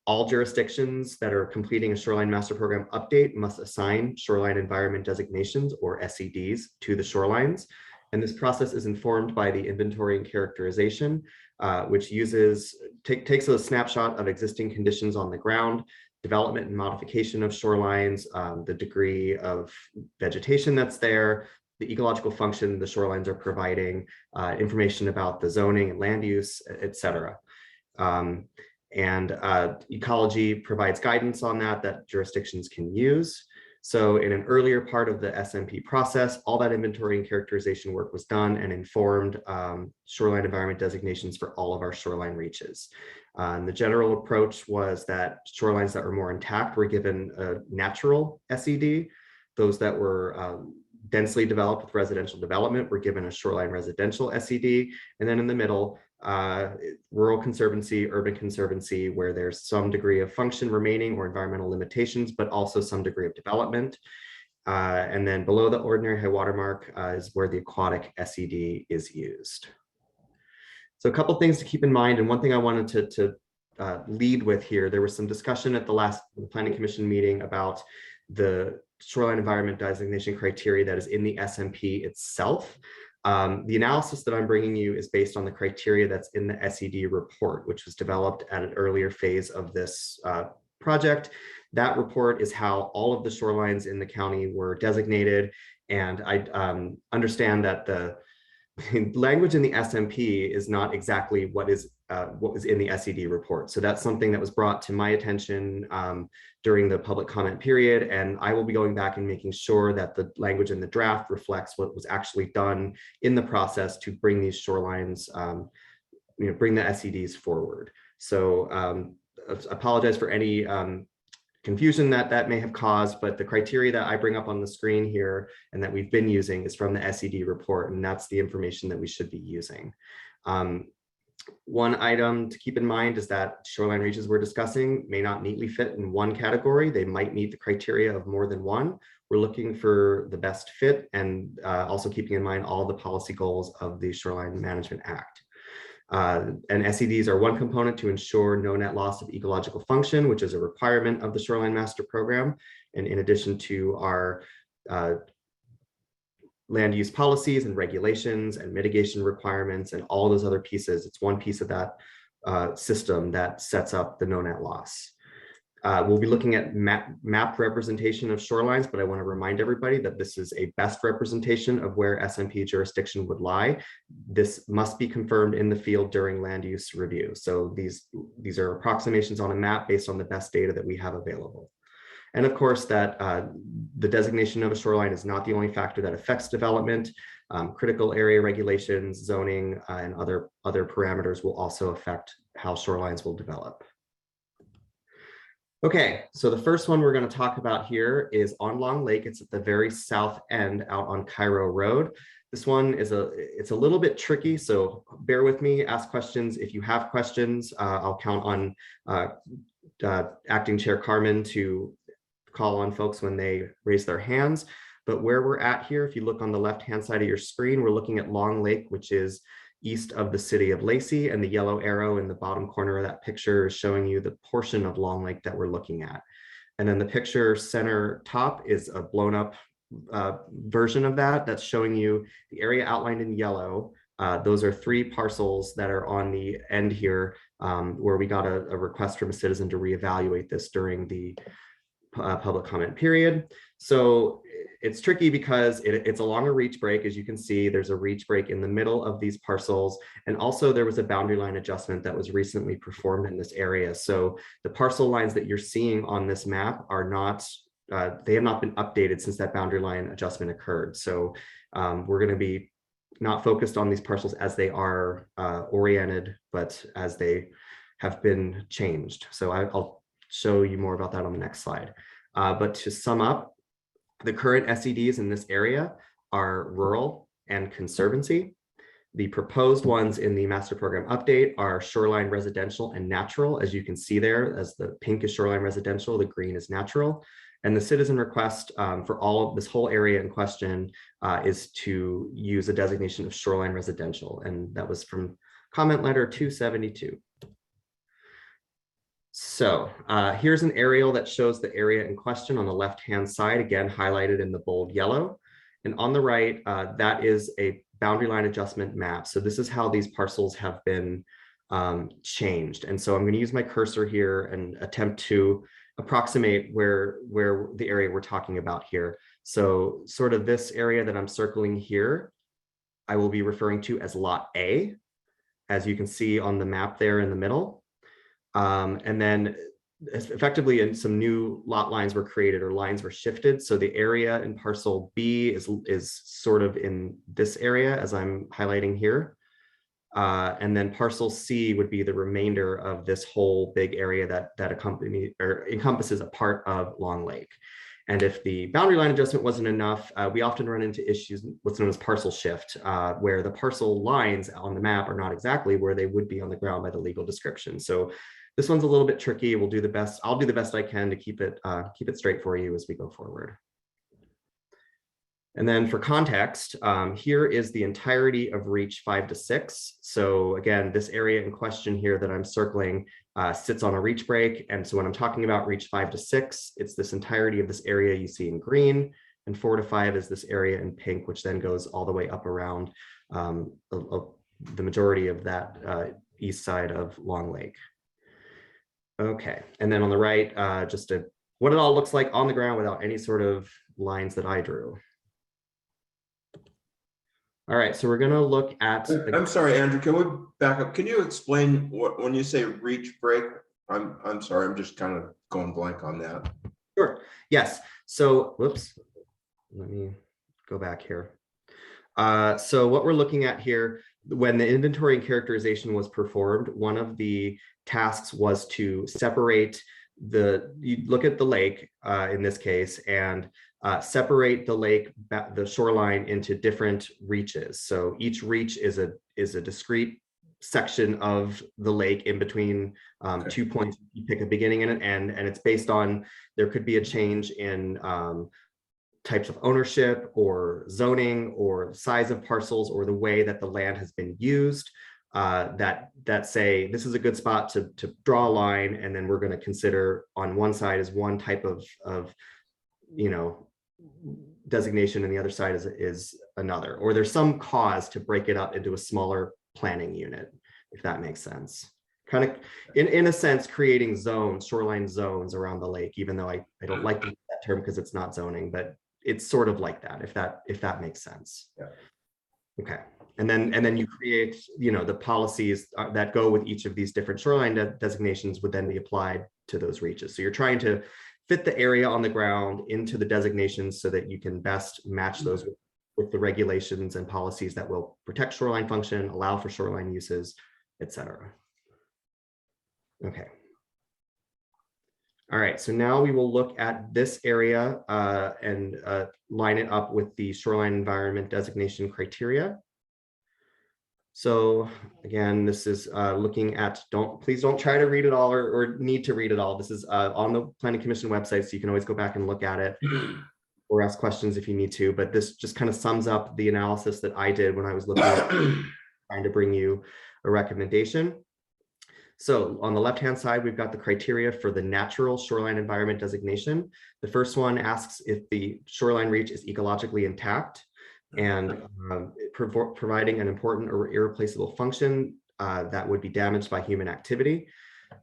all jurisdictions that are completing a Shoreline Master Program update must assign shoreline environment designations, or SEDs, to the shorelines. And this process is informed by the inventory and characterization, which takes a snapshot of existing conditions on the ground, development and modification of shorelines, the degree of vegetation that's there, the ecological function the shorelines are providing, information about the zoning and land use, et cetera. Ecology provides guidance on that jurisdictions can use. So in an earlier part of the SMP process, all that inventory and characterization work was done and informed shoreline environment designations for all of our shoreline reaches. And the general approach was that shorelines that were more intact were given a natural SED. Those that were densely developed with residential development were given a shoreline residential SED. And then in the middle, rural conservancy, urban conservancy, where there's some degree of function remaining or environmental limitations, but also some degree of development. And then below the ordinary high water mark is where the aquatic SED is used. So a couple things to keep in mind, and one thing I wanted to lead with here, there was some discussion at the last Planning Commission meeting about the shoreline environment designation criteria that is in the SMP itself. The analysis that I'm bringing you is based on the criteria that's in the SED report, which was developed at an earlier phase of this project. That report is how all of the shorelines in the county were designated. And I understand that the language in the SMP is not exactly what was in the SED report. So that's something that was brought to my attention during the public comment period. And I will be going back and making sure that the language in the draft reflects what was actually done in the process to bring these shorelines, bring the SEDs forward. So apologize for any confusion that may have caused, but the criteria that I bring up on the screen here and that we've been using is from the SED report, and that's the information that we should be using. One item to keep in mind is that shoreline reaches we're discussing may not neatly fit in one category. They might meet the criteria of more than one. We're looking for the best fit and also keeping in mind all the policy goals of the Shoreline Management Act. And SEDs are one component to ensure no net loss of ecological function, which is a requirement of the Shoreline Master Program. And in addition to our land use policies and regulations and mitigation requirements and all those other pieces, it's one piece of that system that sets up the no net loss. We'll be looking at map representation of shorelines, but I want to remind everybody that this is a best representation of where SMP jurisdiction would lie. This must be confirmed in the field during land use review. So these are approximations on a map based on the best data that we have available. And of course, that the designation of a shoreline is not the only factor that affects development. Critical area regulations, zoning, and other parameters will also affect how shorelines will develop. Okay, so the first one we're going to talk about here is on Long Lake. It's at the very south end out on Cairo Road. This one is it's a little bit tricky, so bear with me, ask questions. If you have questions, I'll count on Acting Chair Carmen to call on folks when they raise their hands. But where we're at here, if you look on the left-hand side of your screen, we're looking at Long Lake, which is east of the city of Lacey, and the yellow arrow in the bottom corner of that picture is showing you the portion of Long Lake that we're looking at. And then the picture center top is a blown up version of that. That's showing you the area outlined in yellow. Those are 3 parcels that are on the end here where we got a request from a citizen to reevaluate this during the public comment period. So it's tricky because it's along a reach break. As you can see, there's a reach break in the middle of these parcels. And also there was a boundary line adjustment that was recently performed in this area. So the parcel lines that you're seeing on this map are not, they have not been updated since that boundary line adjustment occurred. So we're going to be not focused on these parcels as they are oriented, but as they have been changed. So I'll show you more about that on the next slide. But to sum up, the current SEDs in this area are rural and conservancy. The proposed ones in the master program update are shoreline residential and natural. As you can see there, as the pink is shoreline residential, the green is natural. And the citizen request for all of this whole area in question is to use a designation of shoreline residential. And that was from comment letter 272. So here's an aerial that shows the area in question on the left-hand side, again, highlighted in the bold yellow. And on the right, that is a boundary line adjustment map. So this is how these parcels have been changed. And so I'm going to use my cursor here and attempt to approximate where the area we're talking about here. So sort of this area that I'm circling here, I will be referring to as Lot A, as you can see on the map there in the middle. And then effectively some new lot lines were created, or lines were shifted. So the area in parcel B is sort of in this area as I'm highlighting here. And then parcel C would be the remainder of this whole big area that encompasses a part of Long Lake. And if the boundary line adjustment wasn't enough, we often run into issues, what's known as parcel shift, where the parcel lines on the map are not exactly where they would be on the ground by the legal description. So this one's a little bit tricky. We'll do the best. I'll do the best I can to keep it straight for you as we go forward. And then for context, here is the entirety of reach 5 to 6. So again, this area in question here that I'm circling sits on a reach break. And so when I'm talking about reach 5 to 6, it's this entirety of this area you see in green, and 4 to 5 is this area in pink, which then goes all the way up around the majority of that east side of Long Lake. Okay, and then on the right, just what it all looks like on the ground without any sort of lines that I drew. All right, so we're going to look at. I'm sorry, Andrew. Can we back up? Can you explain what when you say reach break? I'm sorry. I'm just kind of going blank on that. Sure. Yes. So, whoops. Let me go back here. So what we're looking at here, when the inventory and characterization was performed, one of the tasks was to separate you look at the lake in this case, and separate the lake, the shoreline, into different reaches. So each reach is a discrete section of the lake in between 2 points. You pick a beginning and an end, and it's based on, there could be a change in types of ownership or zoning or size of parcels or the way that the land has been used, that say this is a good spot to draw a line, and then we're going to consider on one side is one type of designation and the other side is another, or there's some cause to break it up into a smaller planning unit, if that makes sense. Kind of in a sense creating zones, shoreline zones around the lake, even though I don't like to use that term because it's not zoning, but it's sort of like that, if that makes sense. Yeah. Okay. And then you create, the policies that go with each of these different shoreline designations would then be applied to those reaches. So you're trying to fit the area on the ground into the designations so that you can best match those with the regulations and policies that will protect shoreline function, allow for shoreline uses, etc. Okay. All right, so now we will look at this area and line it up with the shoreline environment designation criteria. So again, this is looking at, please don't try to read it all or need to read it all. This is on the Planning Commission website, so you can always go back and look at it or ask questions if you need to, but this just kind of sums up the analysis that I did when I was looking at trying to bring you a recommendation. So on the left-hand side, we've got the criteria for the natural shoreline environment designation. The first one asks if the shoreline reach is ecologically intact and providing an important or irreplaceable function that would be damaged by human activity.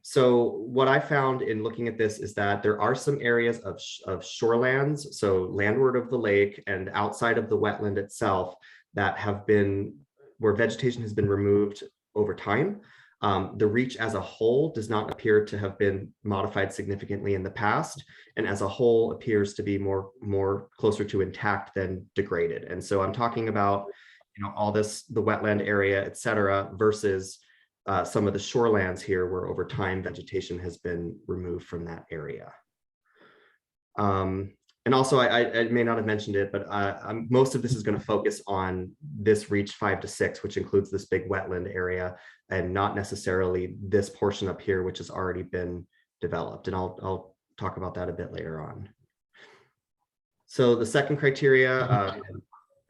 So what I found in looking at this is that there are some areas of shorelands, so landward of the lake and outside of the wetland itself, that have been, where vegetation has been removed over time. The reach as a whole does not appear to have been modified significantly in the past, and as a whole appears to be more closer to intact than degraded. And so I'm talking about, all this, the wetland area, et cetera, versus some of the shorelands here where over time vegetation has been removed from that area. And also, I may not have mentioned it, but most of this is going to focus on this reach 5 to 6, which includes this big wetland area, and not necessarily this portion up here, which has already been developed. And I'll talk about that a bit later on. So the second criteria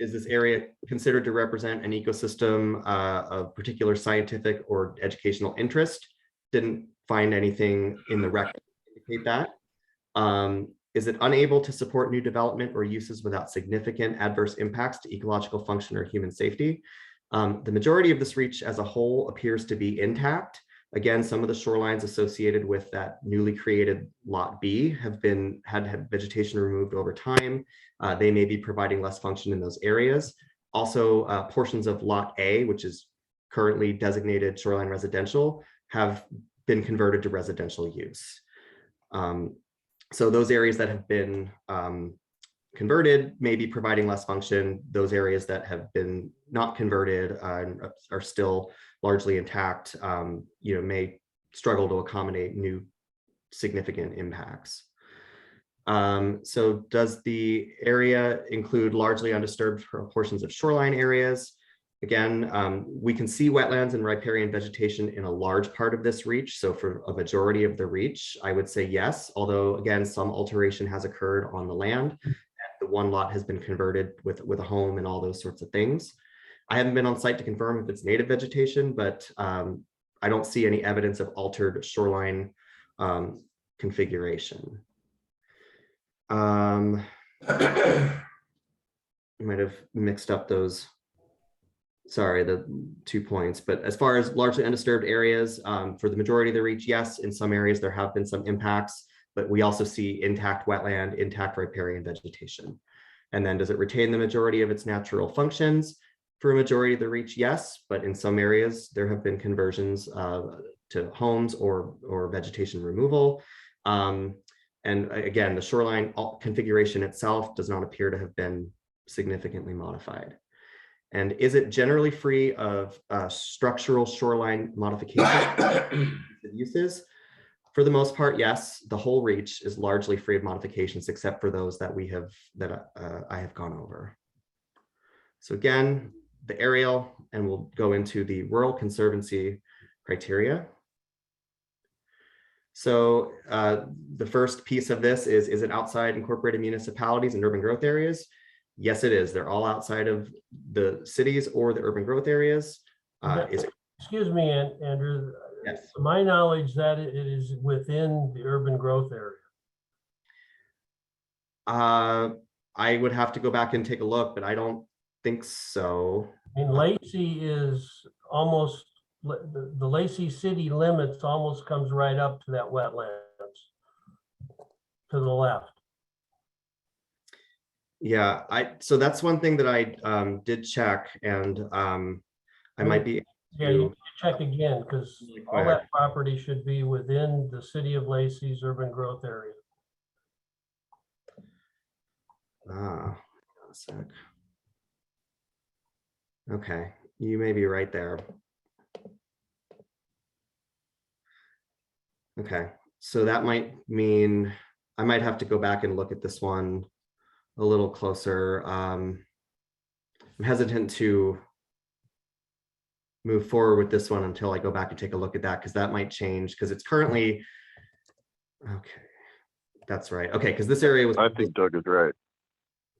is this area considered to represent an ecosystem of particular scientific or educational interest. Didn't find anything in the record to indicate that. Is it unable to support new development or uses without significant adverse impacts to ecological function or human safety? The majority of this reach as a whole appears to be intact. Again, some of the shorelines associated with that newly created Lot B have had vegetation removed over time. They may be providing less function in those areas. Also, portions of Lot A, which is currently designated shoreline residential, have been converted to residential use. So those areas that have been converted may be providing less function. Those areas that have been not converted are still largely intact, may struggle to accommodate new significant impacts. So does the area include largely undisturbed portions of shoreline areas? Again, we can see wetlands and riparian vegetation in a large part of this reach. So for a majority of the reach, I would say yes, although again, some alteration has occurred on the land. The one lot has been converted with a home and all those sorts of things. I haven't been on site to confirm if it's native vegetation, but I don't see any evidence of altered shoreline configuration. I might have mixed up those. Sorry, the 2 points, but as far as largely undisturbed areas, for the majority of the reach, yes, in some areas there have been some impacts, but we also see intact wetland, intact riparian vegetation. And then does it retain the majority of its natural functions? For a majority of the reach, yes, but in some areas there have been conversions to homes or vegetation removal. And again, the shoreline configuration itself does not appear to have been significantly modified. And is it generally free of structural shoreline modification uses? For the most part, yes. The whole reach is largely free of modifications, except for those that I have gone over. So again, the aerial, and we'll go into the Rural Conservancy criteria. So the first piece of this is it outside incorporated municipalities and urban growth areas? Yes, it is. They're all outside of the cities or the urban growth areas. Excuse me, Andrew. Yes. To my knowledge, that it is within the urban growth area. I would have to go back and take a look, but I don't think so. I mean, Lacey is almost, the Lacey city limits almost comes right up to that wetlands to the left. Yeah, so that's one thing that I did check, and I might be. Yeah, you can check again, because all that property should be within the city of Lacey's urban growth area. A sec. Okay, you may be right there. Okay, so that might mean I might have to go back and look at this one a little closer. I'm hesitant to move forward with this one until I go back and take a look at that, because that might change, because it's currently, okay, that's right. Okay, because this area was. I think Doug is right.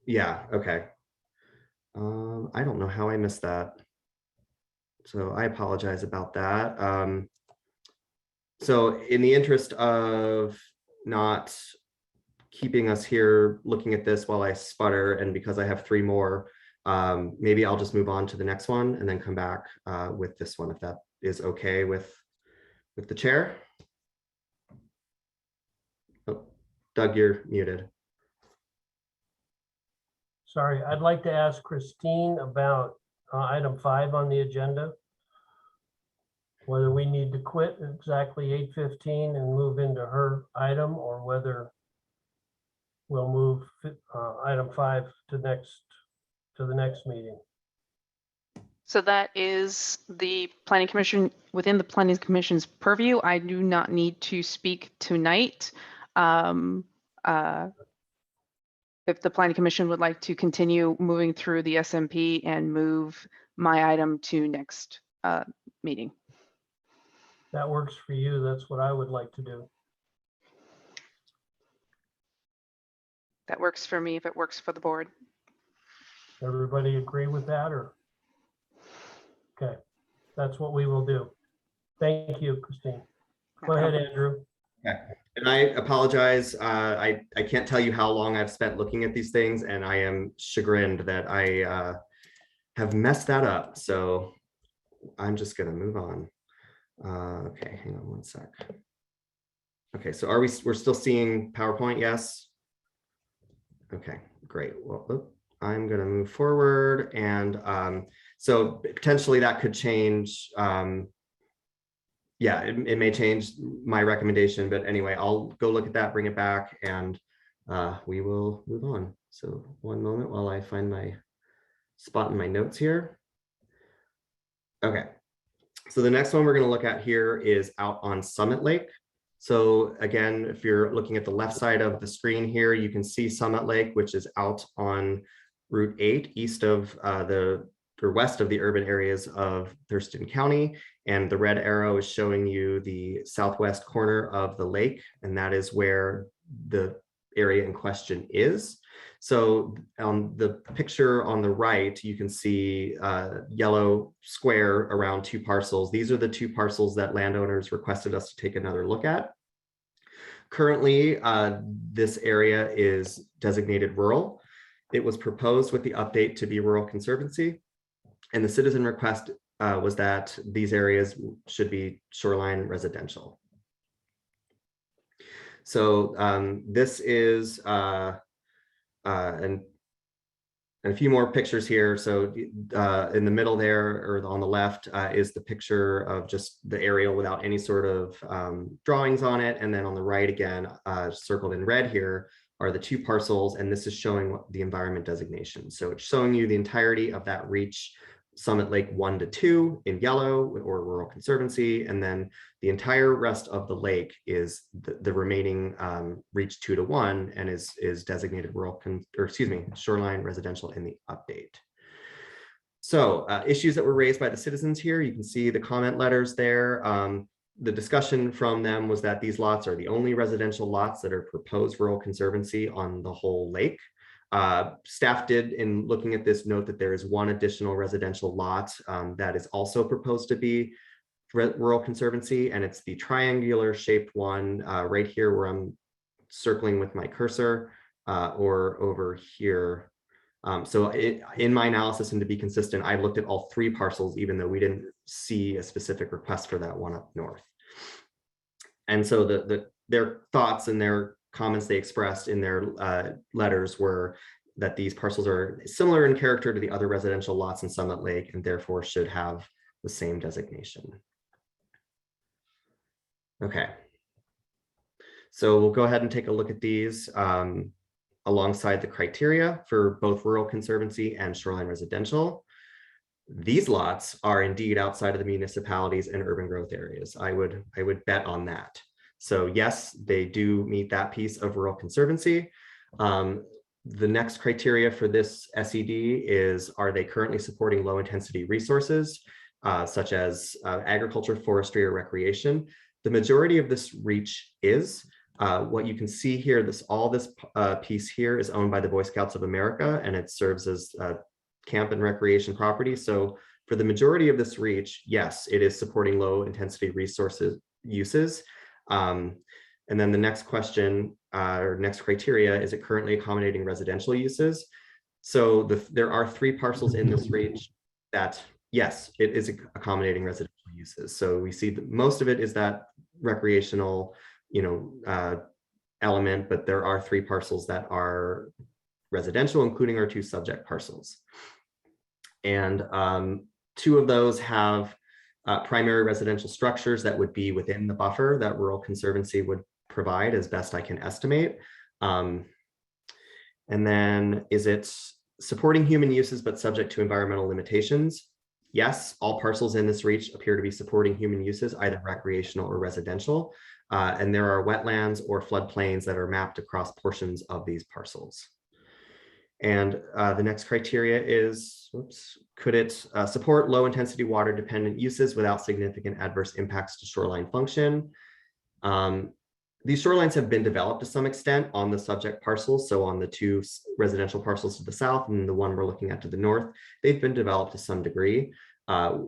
Yeah, okay. I don't know how I missed that. So I apologize about that. So in the interest of not keeping us here looking at this while I sputter, and because I have 3 more, maybe I'll just move on to the next one and then come back with this one, if that is okay with the chair. Oh, Doug, you're muted. Sorry, I'd like to ask Christine about item 5 on the agenda. Whether we need to quit exactly 8:15 and move into her item, or whether we'll move item 5 to the next meeting. So that is the Planning Commission, within the Planning Commission's purview. I do not need to speak tonight. If the Planning Commission would like to continue moving through the SMP and move my item to next meeting. That works for you. That's what I would like to do. That works for me if it works for the board. Everybody agree with that, or? Okay, that's what we will do. Thank you, Christine. Go ahead, Andrew. Okay. And I apologize. I can't tell you how long I've spent looking at these things, and I am chagrined that I have messed that up. So I'm just going to move on. Okay, hang on one sec. Okay, so we're still seeing PowerPoint? Yes. Okay, great. Well, I'm going to move forward, and so potentially that could change. Yeah, it may change my recommendation, but anyway, I'll go look at that, bring it back, and we will move on. So one moment while I find my spot in my notes here. Okay, so the next one we're going to look at here is out on Summit Lake. So again, if you're looking at the left side of the screen here, you can see Summit Lake, which is out on Route 8, east of west of the urban areas of Thurston County. And the red arrow is showing you the southwest corner of the lake, and that is where the area in question is. So on the picture on the right, you can see a yellow square around 2 parcels. These are the 2 parcels that landowners requested us to take another look at. Currently, this area is designated rural. It was proposed with the update to be rural conservancy, and the citizen request was that these areas should be shoreline residential. So this is and a few more pictures here. So in the middle there, or on the left, is the picture of just the aerial without any sort of drawings on it. And then on the right again, circled in red here, are the 2 parcels, and this is showing the environment designation. So it's showing you the entirety of that reach, Summit Lake 1 to 2 in yellow, or rural conservancy, and then the entire rest of the lake is the remaining reach 2 to 1, and is designated rural shoreline residential in the update. So issues that were raised by the citizens here, you can see the comment letters there. The discussion from them was that these lots are the only residential lots that are proposed rural conservancy on the whole lake. Staff did, in looking at this, note that there is 1 additional residential lot that is also proposed to be rural conservancy, and it's the triangular shaped one right here where I'm circling with my cursor, or over here. So in my analysis, and to be consistent, I looked at all 3 parcels, even though we didn't see a specific request for that one up north. And so their thoughts and their comments they expressed in their letters were that these parcels are similar in character to the other residential lots in Summit Lake, and therefore should have the same designation. Okay. So we'll go ahead and take a look at these alongside the criteria for both rural conservancy and shoreline residential. These lots are indeed outside of the municipalities and urban growth areas. I would bet on that. So yes, they do meet that piece of rural conservancy. The next criteria for this SED is, are they currently supporting low intensity resources, such as agriculture, forestry, or recreation? The majority of this reach is. What you can see here, all this piece here is owned by the Boy Scouts of America, and it serves as camp and recreation property. So for the majority of this reach, yes, it is supporting low intensity resources uses. And then the next question, or next criteria, is it currently accommodating residential uses? So there are 3 parcels in this reach that, yes, it is accommodating residential uses. So we see that most of it is that recreational, element, but there are 3 parcels that are residential, including our 2 subject parcels. And 2 of those have primary residential structures that would be within the buffer that rural conservancy would provide, as best I can estimate. And then, is it supporting human uses but subject to environmental limitations? Yes, all parcels in this reach appear to be supporting human uses, either recreational or residential. And there are wetlands or floodplains that are mapped across portions of these parcels. And the next criteria is, could it support low intensity water dependent uses without significant adverse impacts to shoreline function? These shorelines have been developed to some extent on the subject parcels. So on the 2 residential parcels to the south and the one we're looking at to the north, they've been developed to some degree. While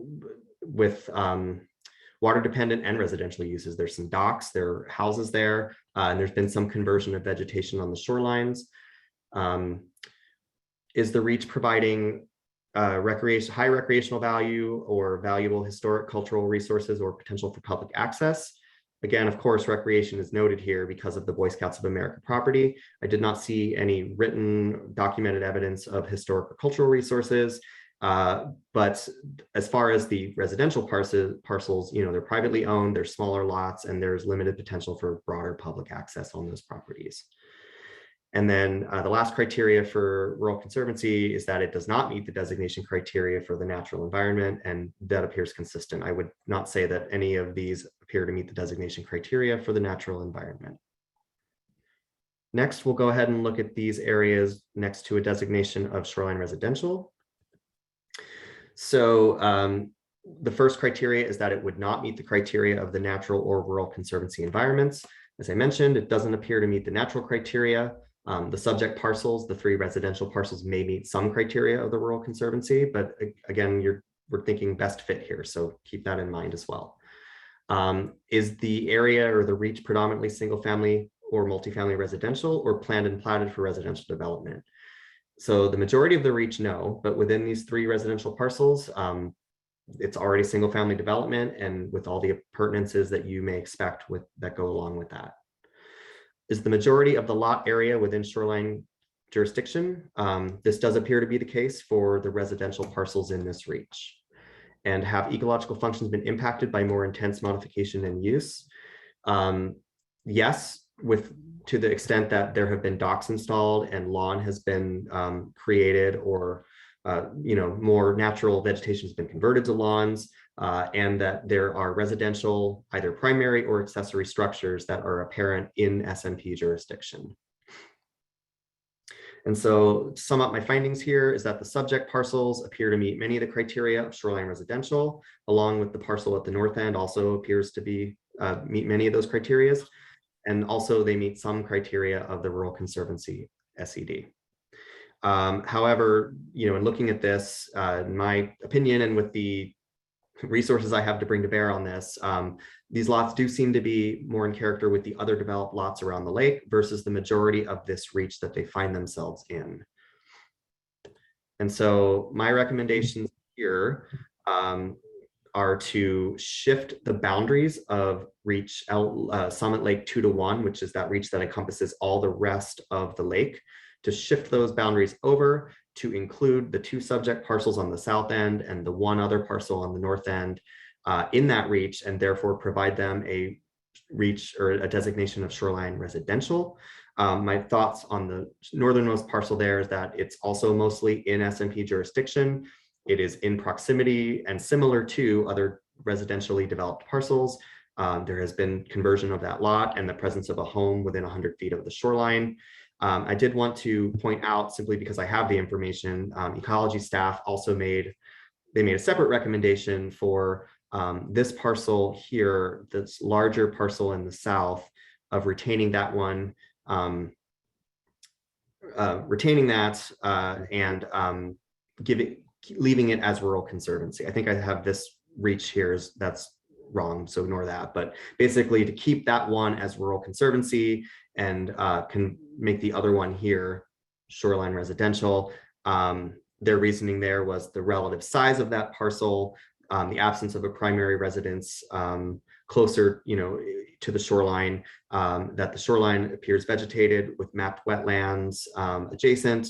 water dependent and residential uses. There's some docks, there are houses there, and there's been some conversion of vegetation on the shorelines. Is the reach providing high recreational value or valuable historic cultural resources or potential for public access? Again, of course, recreation is noted here because of the Boy Scouts of America property. I did not see any written documented evidence of historic or cultural resources. But as far as the residential parcels, they're privately owned, they're smaller lots, and there's limited potential for broader public access on those properties. And then the last criteria for rural conservancy is that it does not meet the designation criteria for the natural environment, and that appears consistent. I would not say that any of these appear to meet the designation criteria for the natural environment. Next, we'll go ahead and look at these areas next to a designation of shoreline residential. So the first criteria is that it would not meet the criteria of the natural or rural conservancy environments. As I mentioned, it doesn't appear to meet the natural criteria. The subject parcels, the 3 residential parcels, may meet some criteria of the rural conservancy, but again, we're thinking best fit here, so keep that in mind as well. Is the area or the reach predominantly single family or multifamily residential, or planned and platted for residential development? So the majority of the reach, no, but within these 3 residential parcels, it's already single family development, and with all the appurtenances that you may expect that go along with that. Is the majority of the lot area within shoreline jurisdiction? This does appear to be the case for the residential parcels in this reach. And have ecological functions been impacted by more intense modification and use? Yes, to the extent that there have been docks installed and lawn has been created, or more natural vegetation has been converted to lawns, and that there are residential, either primary or accessory structures that are apparent in SMP jurisdiction. And so to sum up my findings here is that the subject parcels appear to meet many of the criteria of shoreline residential, along with the parcel at the north end also appears to meet many of those criteria. And also they meet some criteria of the Rural Conservancy SED. However, in looking at this, in my opinion, and with the resources I have to bring to bear on this, these lots do seem to be more in character with the other developed lots around the lake versus the majority of this reach that they find themselves in. And so my recommendations here are to shift the boundaries of reach Summit Lake 2-to-1, which is that reach that encompasses all the rest of the lake, to shift those boundaries over to include the 2 subject parcels on the south end and the 1 other parcel on the north end in that reach, and therefore provide them a reach or a designation of shoreline residential. My thoughts on the northernmost parcel there is that it's also mostly in SMP jurisdiction. It is in proximity and similar to other residentially developed parcels. There has been conversion of that lot and the presence of a home within 100 feet of the shoreline. I did want to point out, simply because I have the information, ecology staff also made a separate recommendation for this parcel here, this larger parcel in the south, of retaining that one, and leaving it as rural conservancy. I think I have this reach here, that's wrong, so ignore that. But basically to keep that one as rural conservancy and can make the other one here shoreline residential. Their reasoning there was the relative size of that parcel, the absence of a primary residence closer, to the shoreline, that the shoreline appears vegetated with mapped wetlands adjacent,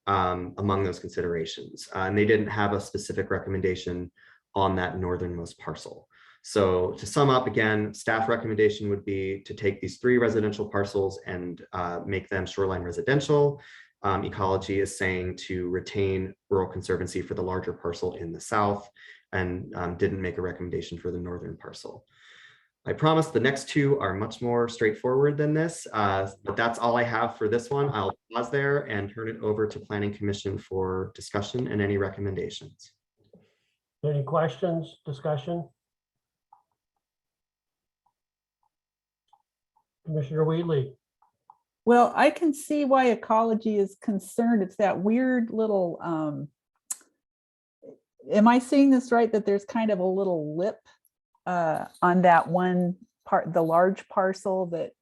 among those considerations. And they didn't have a specific recommendation on that northernmost parcel. So to sum up, again, staff recommendation would be to take these 3 residential parcels and make them shoreline residential. Ecology is saying to retain rural conservancy for the larger parcel in the south, and didn't make a recommendation for the northern parcel. I promise the next 2 are much more straightforward than this, but that's all I have for this one. I'll pause there and turn it over to Planning Commission for discussion and any recommendations. Any questions, discussion? Commissioner Wheatley. Well, I can see why ecology is concerned. It's that weird little, am I seeing this right, that there's kind of a little lip on that one part, the large parcel that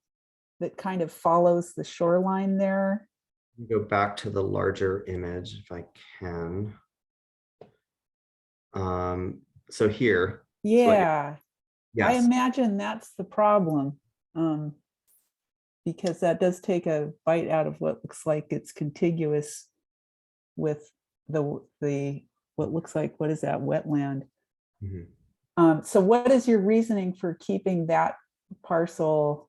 kind of follows the shoreline there. Go back to the larger image if I can. So here. Yeah, I Yes. imagine that's the problem. Because that does take a bite out of what looks like it's contiguous with the what looks like, what is that, wetland? So what is your reasoning for keeping that parcel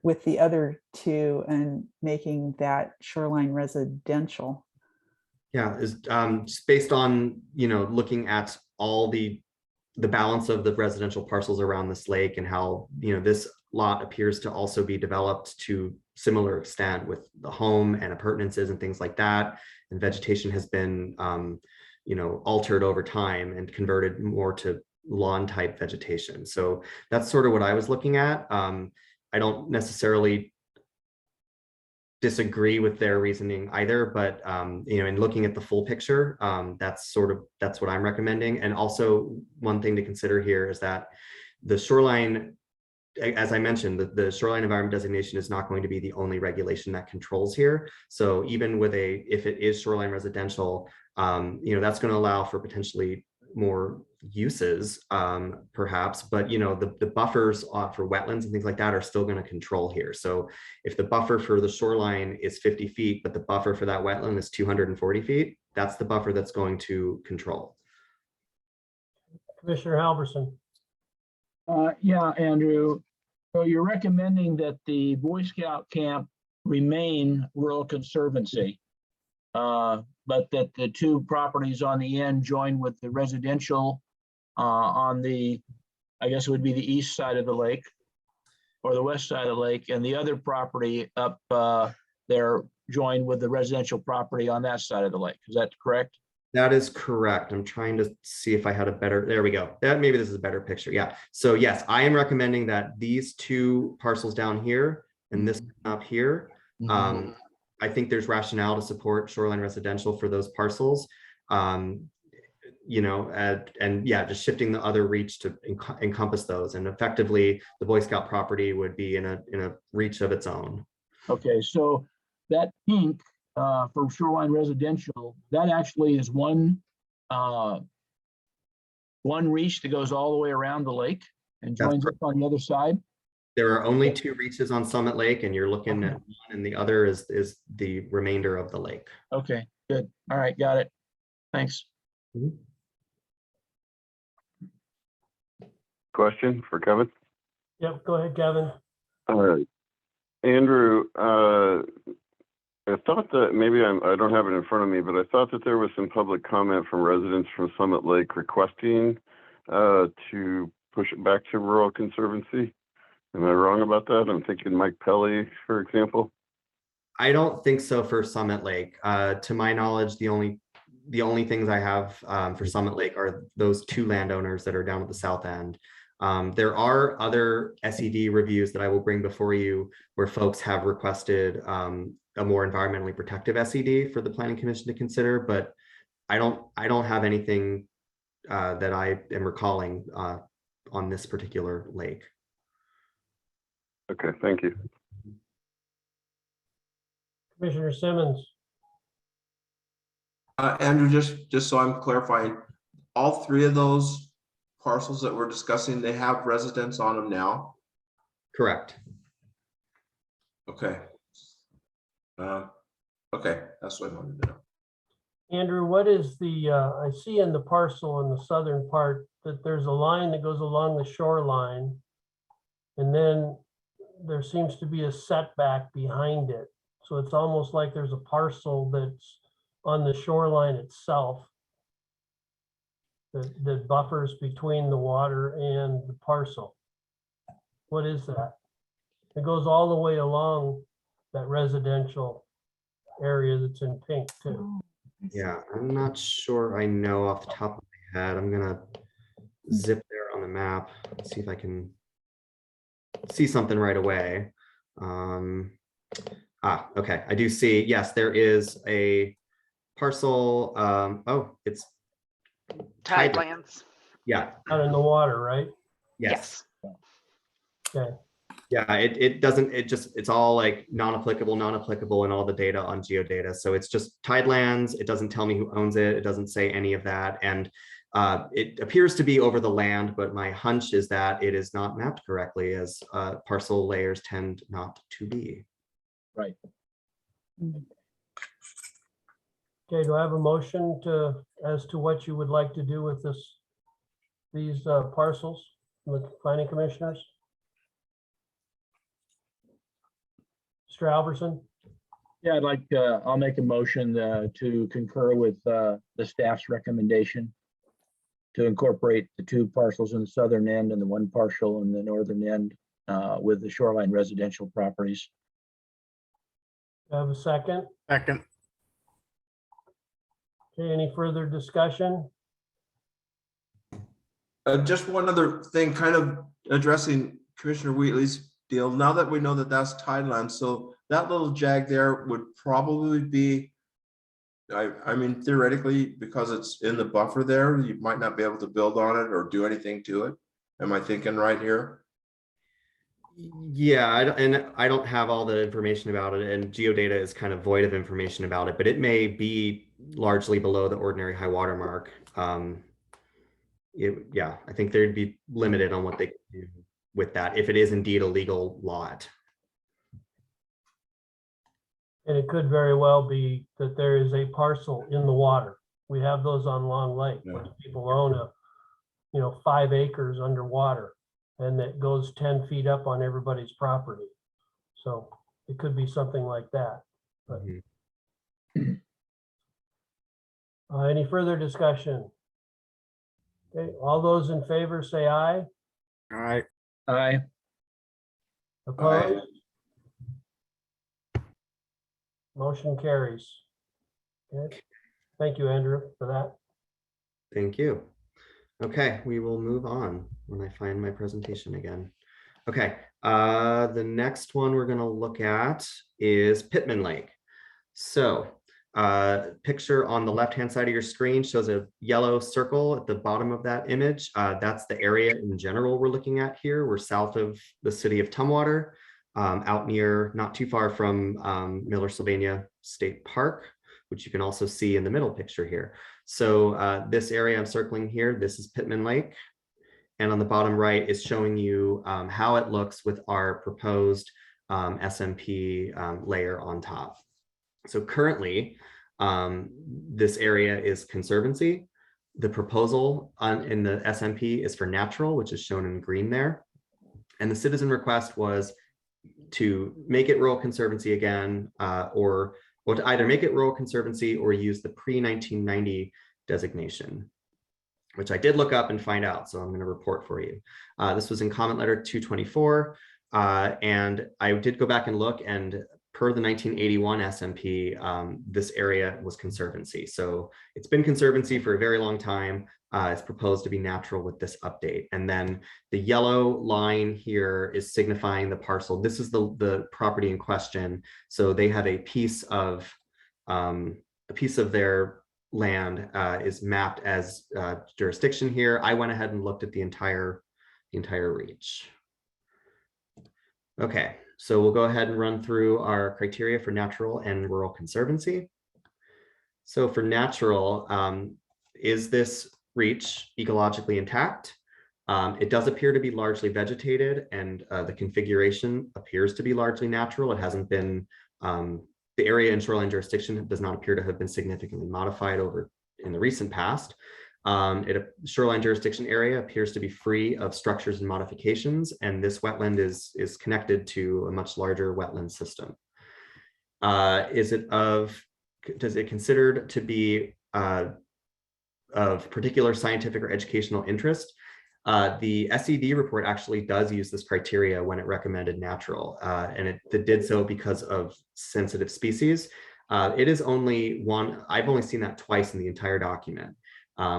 with the other two and making that shoreline residential? Yeah, is just based on, looking at all the balance of the residential parcels around this lake and how, this lot appears to also be developed to similar extent with the home and appurtenances and things like that. And vegetation has been, altered over time and converted more to lawn type vegetation. So that's sort of what I was looking at. I don't necessarily disagree with their reasoning either, but in looking at the full picture, that's what I'm recommending. And also one thing to consider here is that the shoreline, as I mentioned, the shoreline environment designation is not going to be the only regulation that controls here. So even with if it is shoreline residential, that's going to allow for potentially more uses, perhaps, but the buffers for wetlands and things like that are still going to control here. So if the buffer for the shoreline is 50 feet, but the buffer for that wetland is 240 feet, that's the buffer that's going to control. Commissioner Halverson. Yeah, Andrew. So you're recommending that the Boy Scout camp remain rural conservancy, but that the two properties on the end join with the residential on the, I guess it would be the east side of the lake or the west side of the lake, and the other property up there join with the residential property on that side of the lake. Is that correct? That is correct. I'm trying to see if I had a better, there we go. Maybe this is a better picture. Yeah. So yes, I am recommending that these two parcels down here and this up here, I think there's rationale to support shoreline residential for those parcels. And yeah, just shifting the other reach to encompass those, and effectively the Boy Scout property would be in a reach of its own. Okay, so that pink for shoreline residential, that actually is one reach that goes all the way around the lake and joins up on the other side. There are only two reaches on Summit Lake, and you're looking at one, and the other is the remainder of the lake. Okay, good. All right, got it. Thanks. Question for Kevin? Yep, go ahead, Kevin. Andrew, I thought that maybe I don't have it in front of me, but I thought that there was some public comment from residents from Summit Lake requesting to push it back to rural conservancy. Am I wrong about that? I'm thinking Mike Pelly, for example. I don't think so for Summit Lake. To my knowledge, the only things I have for Summit Lake are those two landowners that are down at the south end. There are other SED reviews that I will bring before you where folks have requested a more environmentally protective SED for the Planning Commission to consider, but I don't have anything that I am recalling on this particular lake. Okay, thank you. Commissioner Simmons. Andrew, just so I'm clarifying, all three of those parcels that we're discussing, they have residents on them now? Correct. Okay. Okay, that's what I wanted to know. Andrew, what is I see in the parcel in the southern part that there's a line that goes along the shoreline, and then there seems to be a setback behind it. So it's almost like there's a parcel that's on the shoreline itself that buffers between the water and the parcel. What is that? It goes all the way along that residential area that's in pink too. Yeah, I'm not sure I know off the top of my head. I'm gonna zip there on the map, see if I can see something right away. Okay, I do see, yes, there is a parcel. Oh, it's Tidelands. Yeah. Out in the water, right? Yes. Okay. Yeah, it's all like non-applicable, and all the data on geodata. So it's just tidelands. It doesn't tell me who owns it. It doesn't say any of that. And it appears to be over the land, but my hunch is that it is not mapped correctly, as parcel layers tend not to be. Right. Okay, do I have a motion as to what you would like to do with these parcels, with planning commissioners? Mr. Alverson? Yeah, I'll make a motion to concur with the staff's recommendation to incorporate the 2 parcels in the southern end and the 1 parcel in the northern end with the shoreline residential properties. Do I have a second? Second. Okay, any further discussion? Just one other thing, kind of addressing Commissioner Wheatley's deal. Now that we know that that's tideland, so that little jag there would probably be, I mean, theoretically, because it's in the buffer there, you might not be able to build on it or do anything to it. Am I thinking right here? Yeah, I don't have all the information about it, and geodata is kind of void of information about it, but it may be largely below the ordinary high water mark. Yeah, I think they'd be limited on what they can do with that if it is indeed a legal lot. And it could very well be that there is a parcel in the water. We have those on Long Lake, where people own 5 acres underwater, and that goes 10 feet up on everybody's property. So it could be something like that. But any further discussion? Okay, all those in favor say aye. All right. Aye. Opposed? Motion carries. Okay. Thank you, Andrew, for that. Thank you. Okay, we will move on when I find my presentation again. Okay, the next one we're going to look at is Pittman Lake. So picture on the left-hand side of your screen shows a yellow circle at the bottom of that image. That's the area in general we're looking at here. We're south of the city of Tumwater, out near, not too far from Miller-Sylvania State Park, which you can also see in the middle picture here. So this area I'm circling here, this is Pittman Lake. And on the bottom right is showing you how it looks with our proposed SMP layer on top. So currently, this area is Conservancy. The proposal in the SMP is for natural, which is shown in green there. And the citizen request was to make it rural conservancy again, or to either make it rural conservancy or use the pre-1990 designation, which I did look up and find out. So I'm going to report for you. This was in comment letter 224. And I did go back and look, and per the 1981 SMP, this area was conservancy. So it's been conservancy for a very long time. It's proposed to be natural with this update. And then the yellow line here is signifying the parcel. This is the property in question. So they have a piece of their land is mapped as jurisdiction here. I went ahead and looked at the entire reach. Okay, so we'll go ahead and run through our criteria for natural and rural conservancy. So for natural, is this reach ecologically intact? It does appear to be largely vegetated, and the configuration appears to be largely natural. It hasn't been, the area in shoreline jurisdiction does not appear to have been significantly modified in the recent past. Shoreline jurisdiction area appears to be free of structures and modifications, and this wetland is connected to a much larger wetland system. Does it considered to be of particular scientific or educational interest? The SED report actually does use this criteria when it recommended natural, and it did so because of sensitive species. It is only one, I've only seen that twice in the entire document,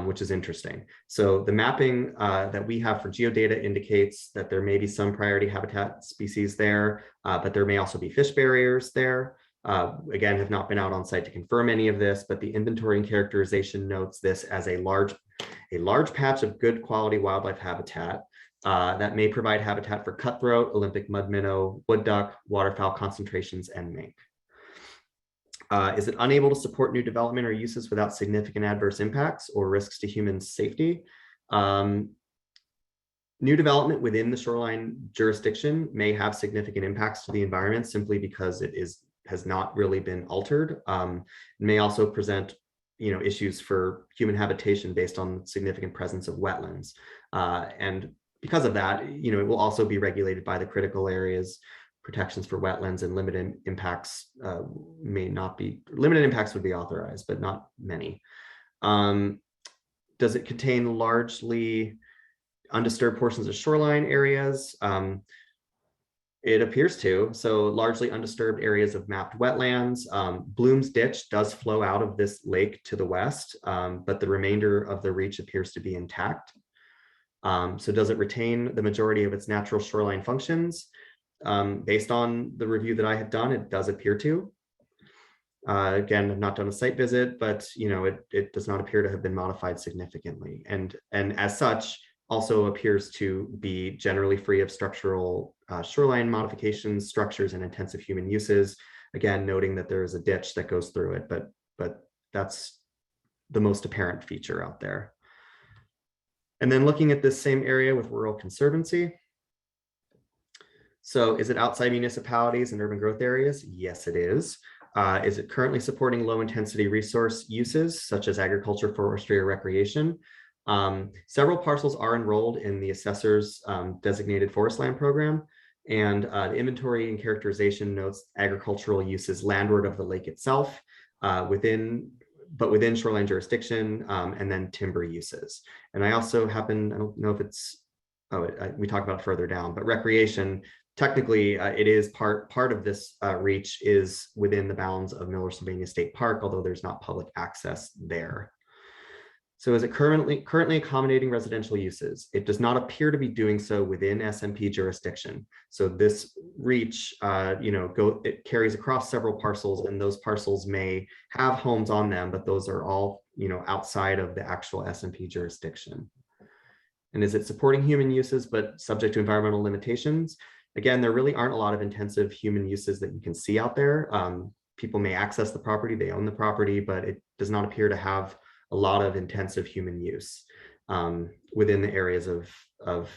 which is interesting. So the mapping that we have for geodata indicates that there may be some priority habitat species there, but there may also be fish barriers there. Again, have not been out on site to confirm any of this, but the inventory and characterization notes this as a large a large patch of good quality wildlife habitat that may provide habitat for cutthroat, Olympic mud minnow, wood duck, waterfowl concentrations, and mink. Is it unable to support new development or uses without significant adverse impacts or risks to human safety? New development within the shoreline jurisdiction may have significant impacts to the environment simply because it has not really been altered. It may also present issues for human habitation based on significant presence of wetlands. And because of that, it will also be regulated by the critical areas protections for wetlands, and limited impacts limited impacts would be authorized, but not many. Does it contain largely undisturbed portions of shoreline areas? It appears to. So largely undisturbed areas of mapped wetlands. Bloom's Ditch does flow out of this lake to the west, but the remainder of the reach appears to be intact. So does it retain the majority of its natural shoreline functions? Based on the review that I have done, it does appear to. Again, I've not done a site visit, but it does not appear to have been modified significantly, and as such also appears to be generally free of structural shoreline modifications, structures, and intensive human uses. Again, noting that there is a ditch that goes through it, but that's the most apparent feature out there. And then looking at this same area with rural conservancy. So is it outside municipalities and urban growth areas? Yes, it is. Is it currently supporting low intensity resource uses such as agriculture, forestry, or recreation? Several parcels are enrolled in the assessor's designated forest land program, and the inventory and characterization notes agricultural uses landward of the lake itself, within shoreline jurisdiction, and then timber uses. And I also happen, I don't know if it's, we talk about it further down, but recreation, technically it is part of this reach is within the bounds of Miller-Sylvania State Park, although there's not public access there. So is it currently accommodating residential uses? It does not appear to be doing so within SMP jurisdiction. So this reach, it carries across several parcels, and those parcels may have homes on them, but those are all, outside of the actual SMP jurisdiction. And is it supporting human uses, but subject to environmental limitations? Again, there really aren't a lot of intensive human uses that you can see out there. People may access the property, they own the property, but it does not appear to have a lot of intensive human use within the areas of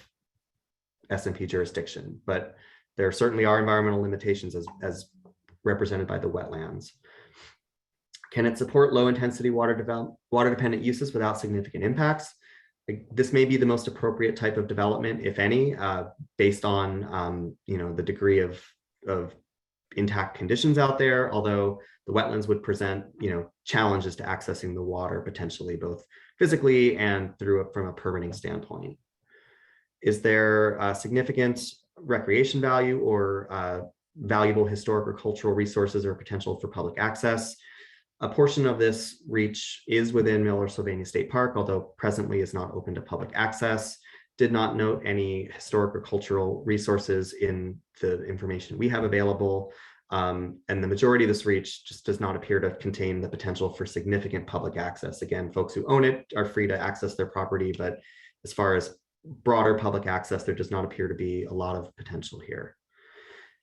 SMP jurisdiction. But there certainly are environmental limitations as represented by the wetlands. Can it support low intensity water dependent uses without significant impacts? This may be the most appropriate type of development, if any, based on the degree of intact conditions out there, although the wetlands would present challenges to accessing the water potentially, both physically and from a permitting standpoint. Is there significant recreation value or valuable historic or cultural resources or potential for public access? A portion of this reach is within Miller-Sylvania State Park, although presently is not open to public access. Did not note any historic or cultural resources in the information we have available. And the majority of this reach just does not appear to contain the potential for significant public access. Again, folks who own it are free to access their property, but as far as broader public access, there does not appear to be a lot of potential here.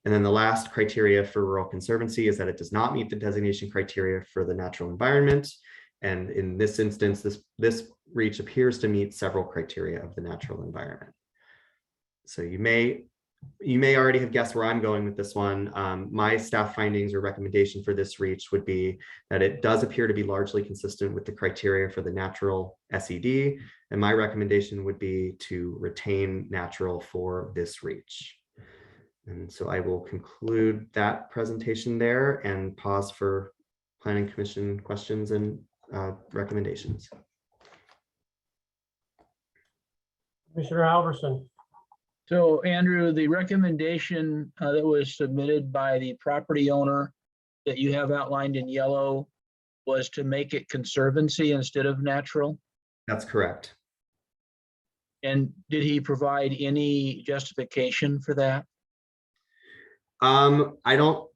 And then the last criteria for rural conservancy is that it does not meet the designation criteria for the natural environment. And in this instance, this reach appears to meet several criteria of the natural environment. So you may already have guessed where I'm going with this one. My staff findings or recommendation for this reach would be that it does appear to be largely consistent with the criteria for the natural SED. And my recommendation would be to retain natural for this reach. And so I will conclude that presentation there and pause for Planning Commission questions and recommendations. Commissioner Alverson. So Andrew, the recommendation that was submitted by the property owner that you have outlined in yellow was to make it conservancy instead of natural? That's correct. And did he provide any justification for that? I don't.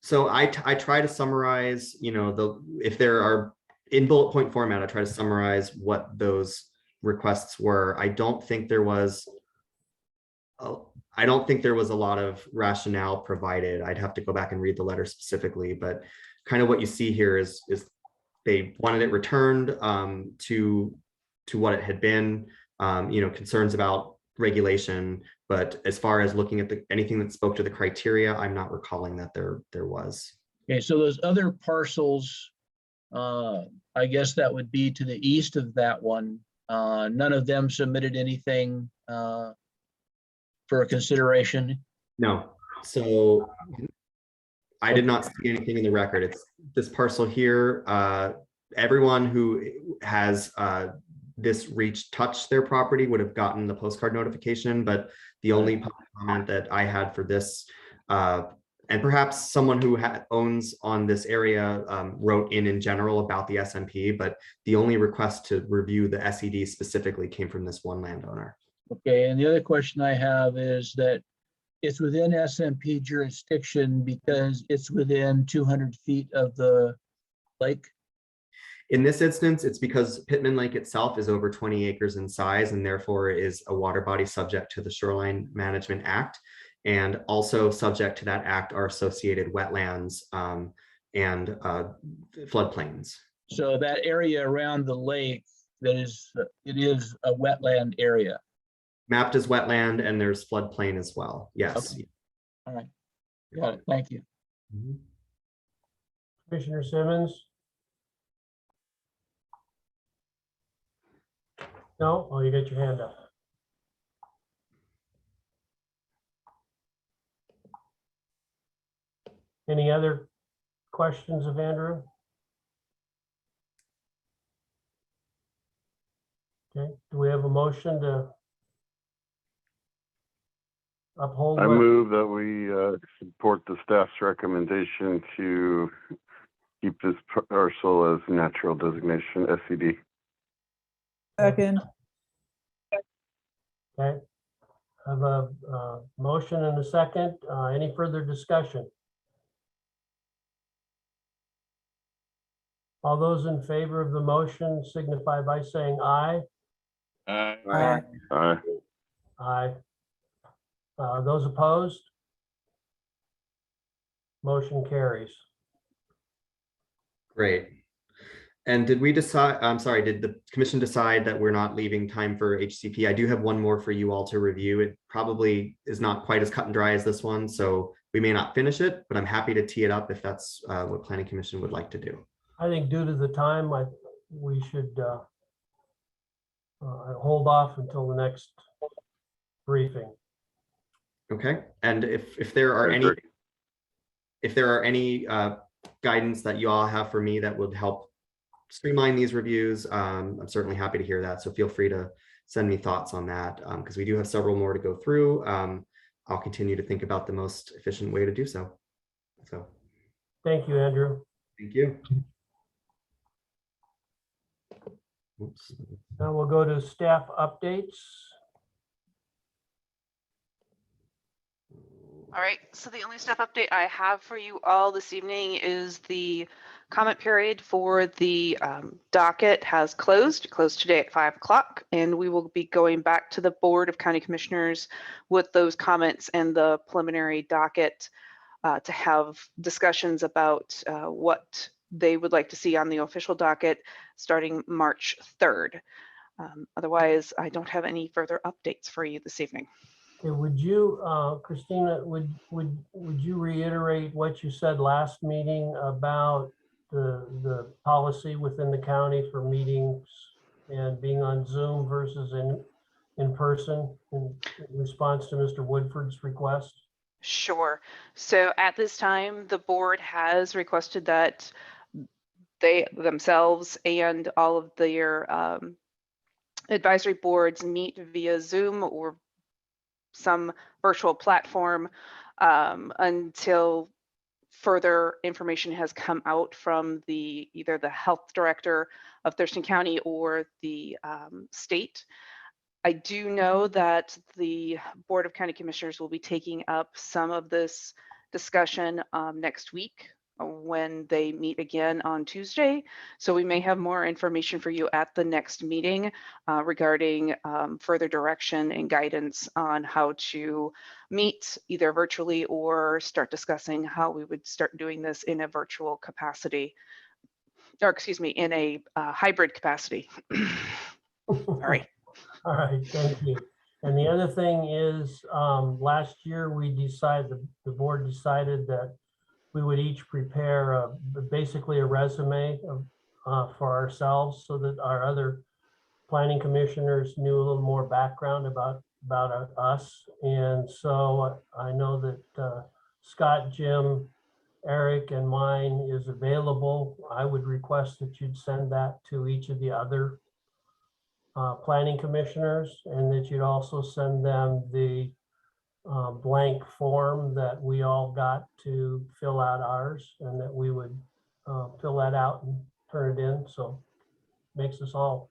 So I try to summarize, if there are in bullet point format, I try to summarize what those requests were. I don't think there was a lot of rationale provided. I'd have to go back and read the letter specifically, but kind of what you see here is they wanted it returned to what it had been, concerns about regulation. But as far as looking at anything that spoke to the criteria, I'm not recalling that there was. Okay, so those other parcels, I guess that would be to the east of that one. None of them submitted anything for consideration. No, so I did not see anything in the record. It's this parcel here. Everyone who has this touched their property would have gotten the postcard notification, but the only public comment that I had for this, and perhaps someone who owns on this area wrote in general about the SMP, but the only request to review the SED specifically came from this one landowner. Okay, and the other question I have is that it's within SMP jurisdiction because it's within 200 feet of the lake. In this instance, it's because Pittman Lake itself is over 20 acres in size and therefore is a water body subject to the Shoreline Management Act. And also subject to that act are associated wetlands and floodplains. So that area around the lake, it is a wetland area. Mapped as wetland, and there's floodplain as well. Yes. Okay. All right. Got it. Thank you. Commissioner Simmons? No? Oh, you got your hand up. Any other questions of Andrew? Okay, do we have a motion to uphold? I move that we support the staff's recommendation to keep this parcel as natural designation SED. Second. Okay, I have a motion and a second. Any further discussion? All those in favor of the motion signify by saying aye. Aye. Aye. Aye. Those opposed? Motion carries. Great. And did we decide, I'm sorry, did the commission decide that we're not leaving time for HCP? I do have one more for you all to review. It probably is not quite as cut and dry as this one, so we may not finish it, but I'm happy to tee it up if that's what Planning Commission would like to do. I think due to the time, we should hold off until the next briefing. Okay, and if there are any guidance that you all have for me that would help streamline these reviews, I'm certainly happy to hear that. So feel free to send me thoughts on that because we do have several more to go through. I'll continue to think about the most efficient way to do so. So thank you, Andrew. Thank you. Oops. Now we'll go to staff updates. All right, so the only staff update I have for you all this evening is the comment period for the docket has closed today at 5 o'clock, and we will be going back to the Board of County Commissioners with those comments and the preliminary docket to have discussions about what they would like to see on the official docket starting March 3rd. Otherwise, I don't have any further updates for you this evening. Okay, would you, Christina, would you reiterate what you said last meeting about the policy within the county for meetings and being on Zoom versus in person in response to Mr. Woodford's request? Sure. So at this time, the board has requested that they themselves and all of their advisory boards meet via Zoom or some virtual platform until further information has come out from either the health director of Thurston County or the state. I do know that the Board of County Commissioners will be taking up some of this discussion next week when they meet again on Tuesday. So we may have more information for you at the next meeting regarding further direction and guidance on how to meet either virtually or start discussing how we would start doing this in a virtual capacity, or excuse me, in a hybrid capacity. Sorry. All right, thank you. And the other thing is, last year we decided, the board decided that we would each prepare basically a resume for ourselves so that our other planning commissioners knew a little more background about us. And so I know that Scott, Jim, Eric, and mine is available. I would request that you'd send that to each of the other planning commissioners, and that you'd also send them the blank form that we all got to fill out ours, and that we would fill that out and turn it in. So makes us all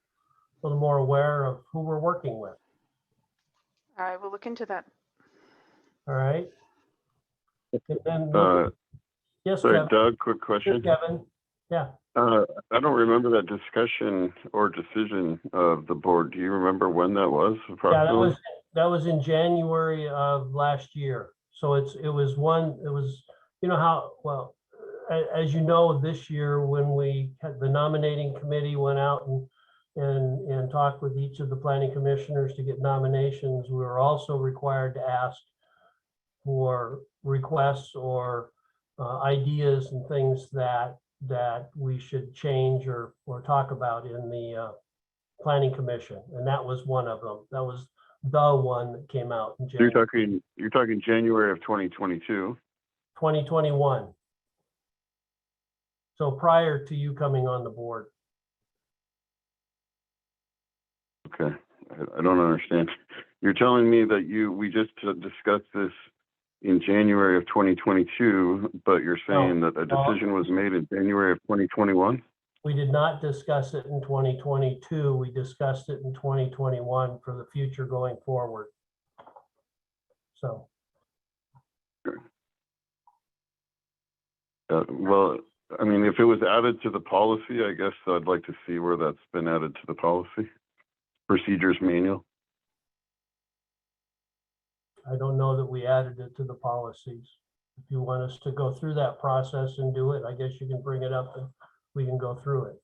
a little more aware of who we're working with. I will look into that. All right. And then, yes, Sorry, Kevin. Doug, quick question. Yes, Kevin. Yeah. I don't remember that discussion or decision of the board. Do you remember when that was approximately? Yeah, that was in January of last year. So it was, you know how, well, as you know, this year when we had the nominating committee went out and talked with each of the planning commissioners to get nominations, we were also required to ask for requests or ideas and things that we should change or talk about in the planning commission. And that was one of them. That was the one that came out in January. You're talking January of 2022. 2021. So prior to you coming on the board. Okay, I don't understand. You're telling me that we just discussed this in January of 2022, but you're saying that a decision was made in January of 2021? We did not discuss it in 2022. We discussed it in 2021 for the future going forward. So. Well, I mean, if it was added to the policy, I guess I'd like to see where that's been added to the policy. Procedures manual. I don't know that we added it to the policies. If you want us to go through that process and do it, I guess you can bring it up and we can go through it.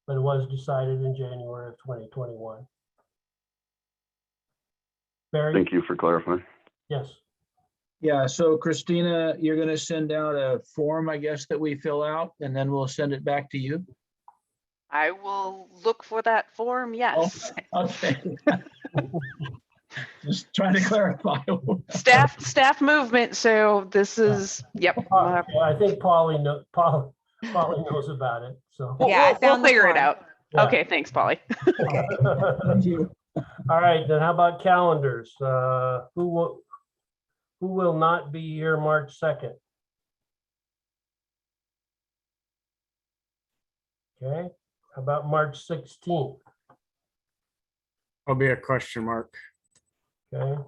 But it was decided in January of 2021. Barry? Thank you for clarifying. Yes. Yeah, so Christina, you're going to send out a form, I guess, that we fill out, and then we'll send it back to you. I will look for that form, yes. Oh, okay. Just trying to clarify. Staff movement, so this is, yep. I think Polly knows about it, so. We'll figure it out. Yeah. Okay, thanks, Polly. Thank you. All right, then how about calendars? Who will not be here March 2nd? Okay, how about March 16th? I'll be a question mark. Okay.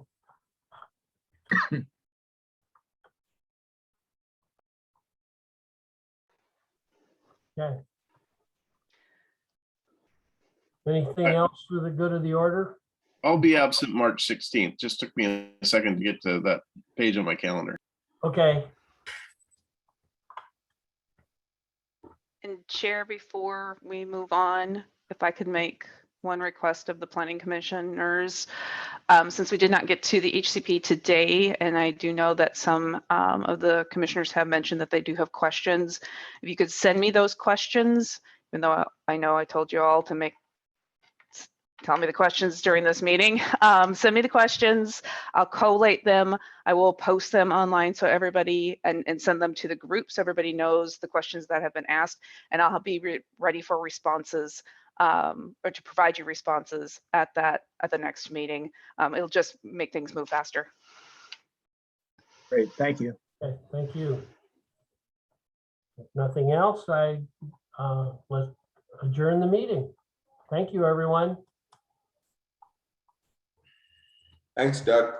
Okay. Anything else for the good of the order? I'll be absent March 16th. Just took me a second to get to that page on my calendar. Okay. And Chair, before we move on, if I could make one request of the planning commissioners, since we did not get to the HCP today, and I do know that some of the commissioners have mentioned that they do have questions. If you could send me those questions, even though I know I told you all to tell me the questions during this meeting. Send me the questions. I'll collate them. I will post them online so everybody, and send them to the group so everybody knows the questions that have been asked, and I'll be ready for responses, or to provide you responses at the next meeting. It'll just make things move faster. Great, thank you. Okay, thank you. If nothing else, let's adjourn the meeting. Thank you, everyone. Thanks, Doug.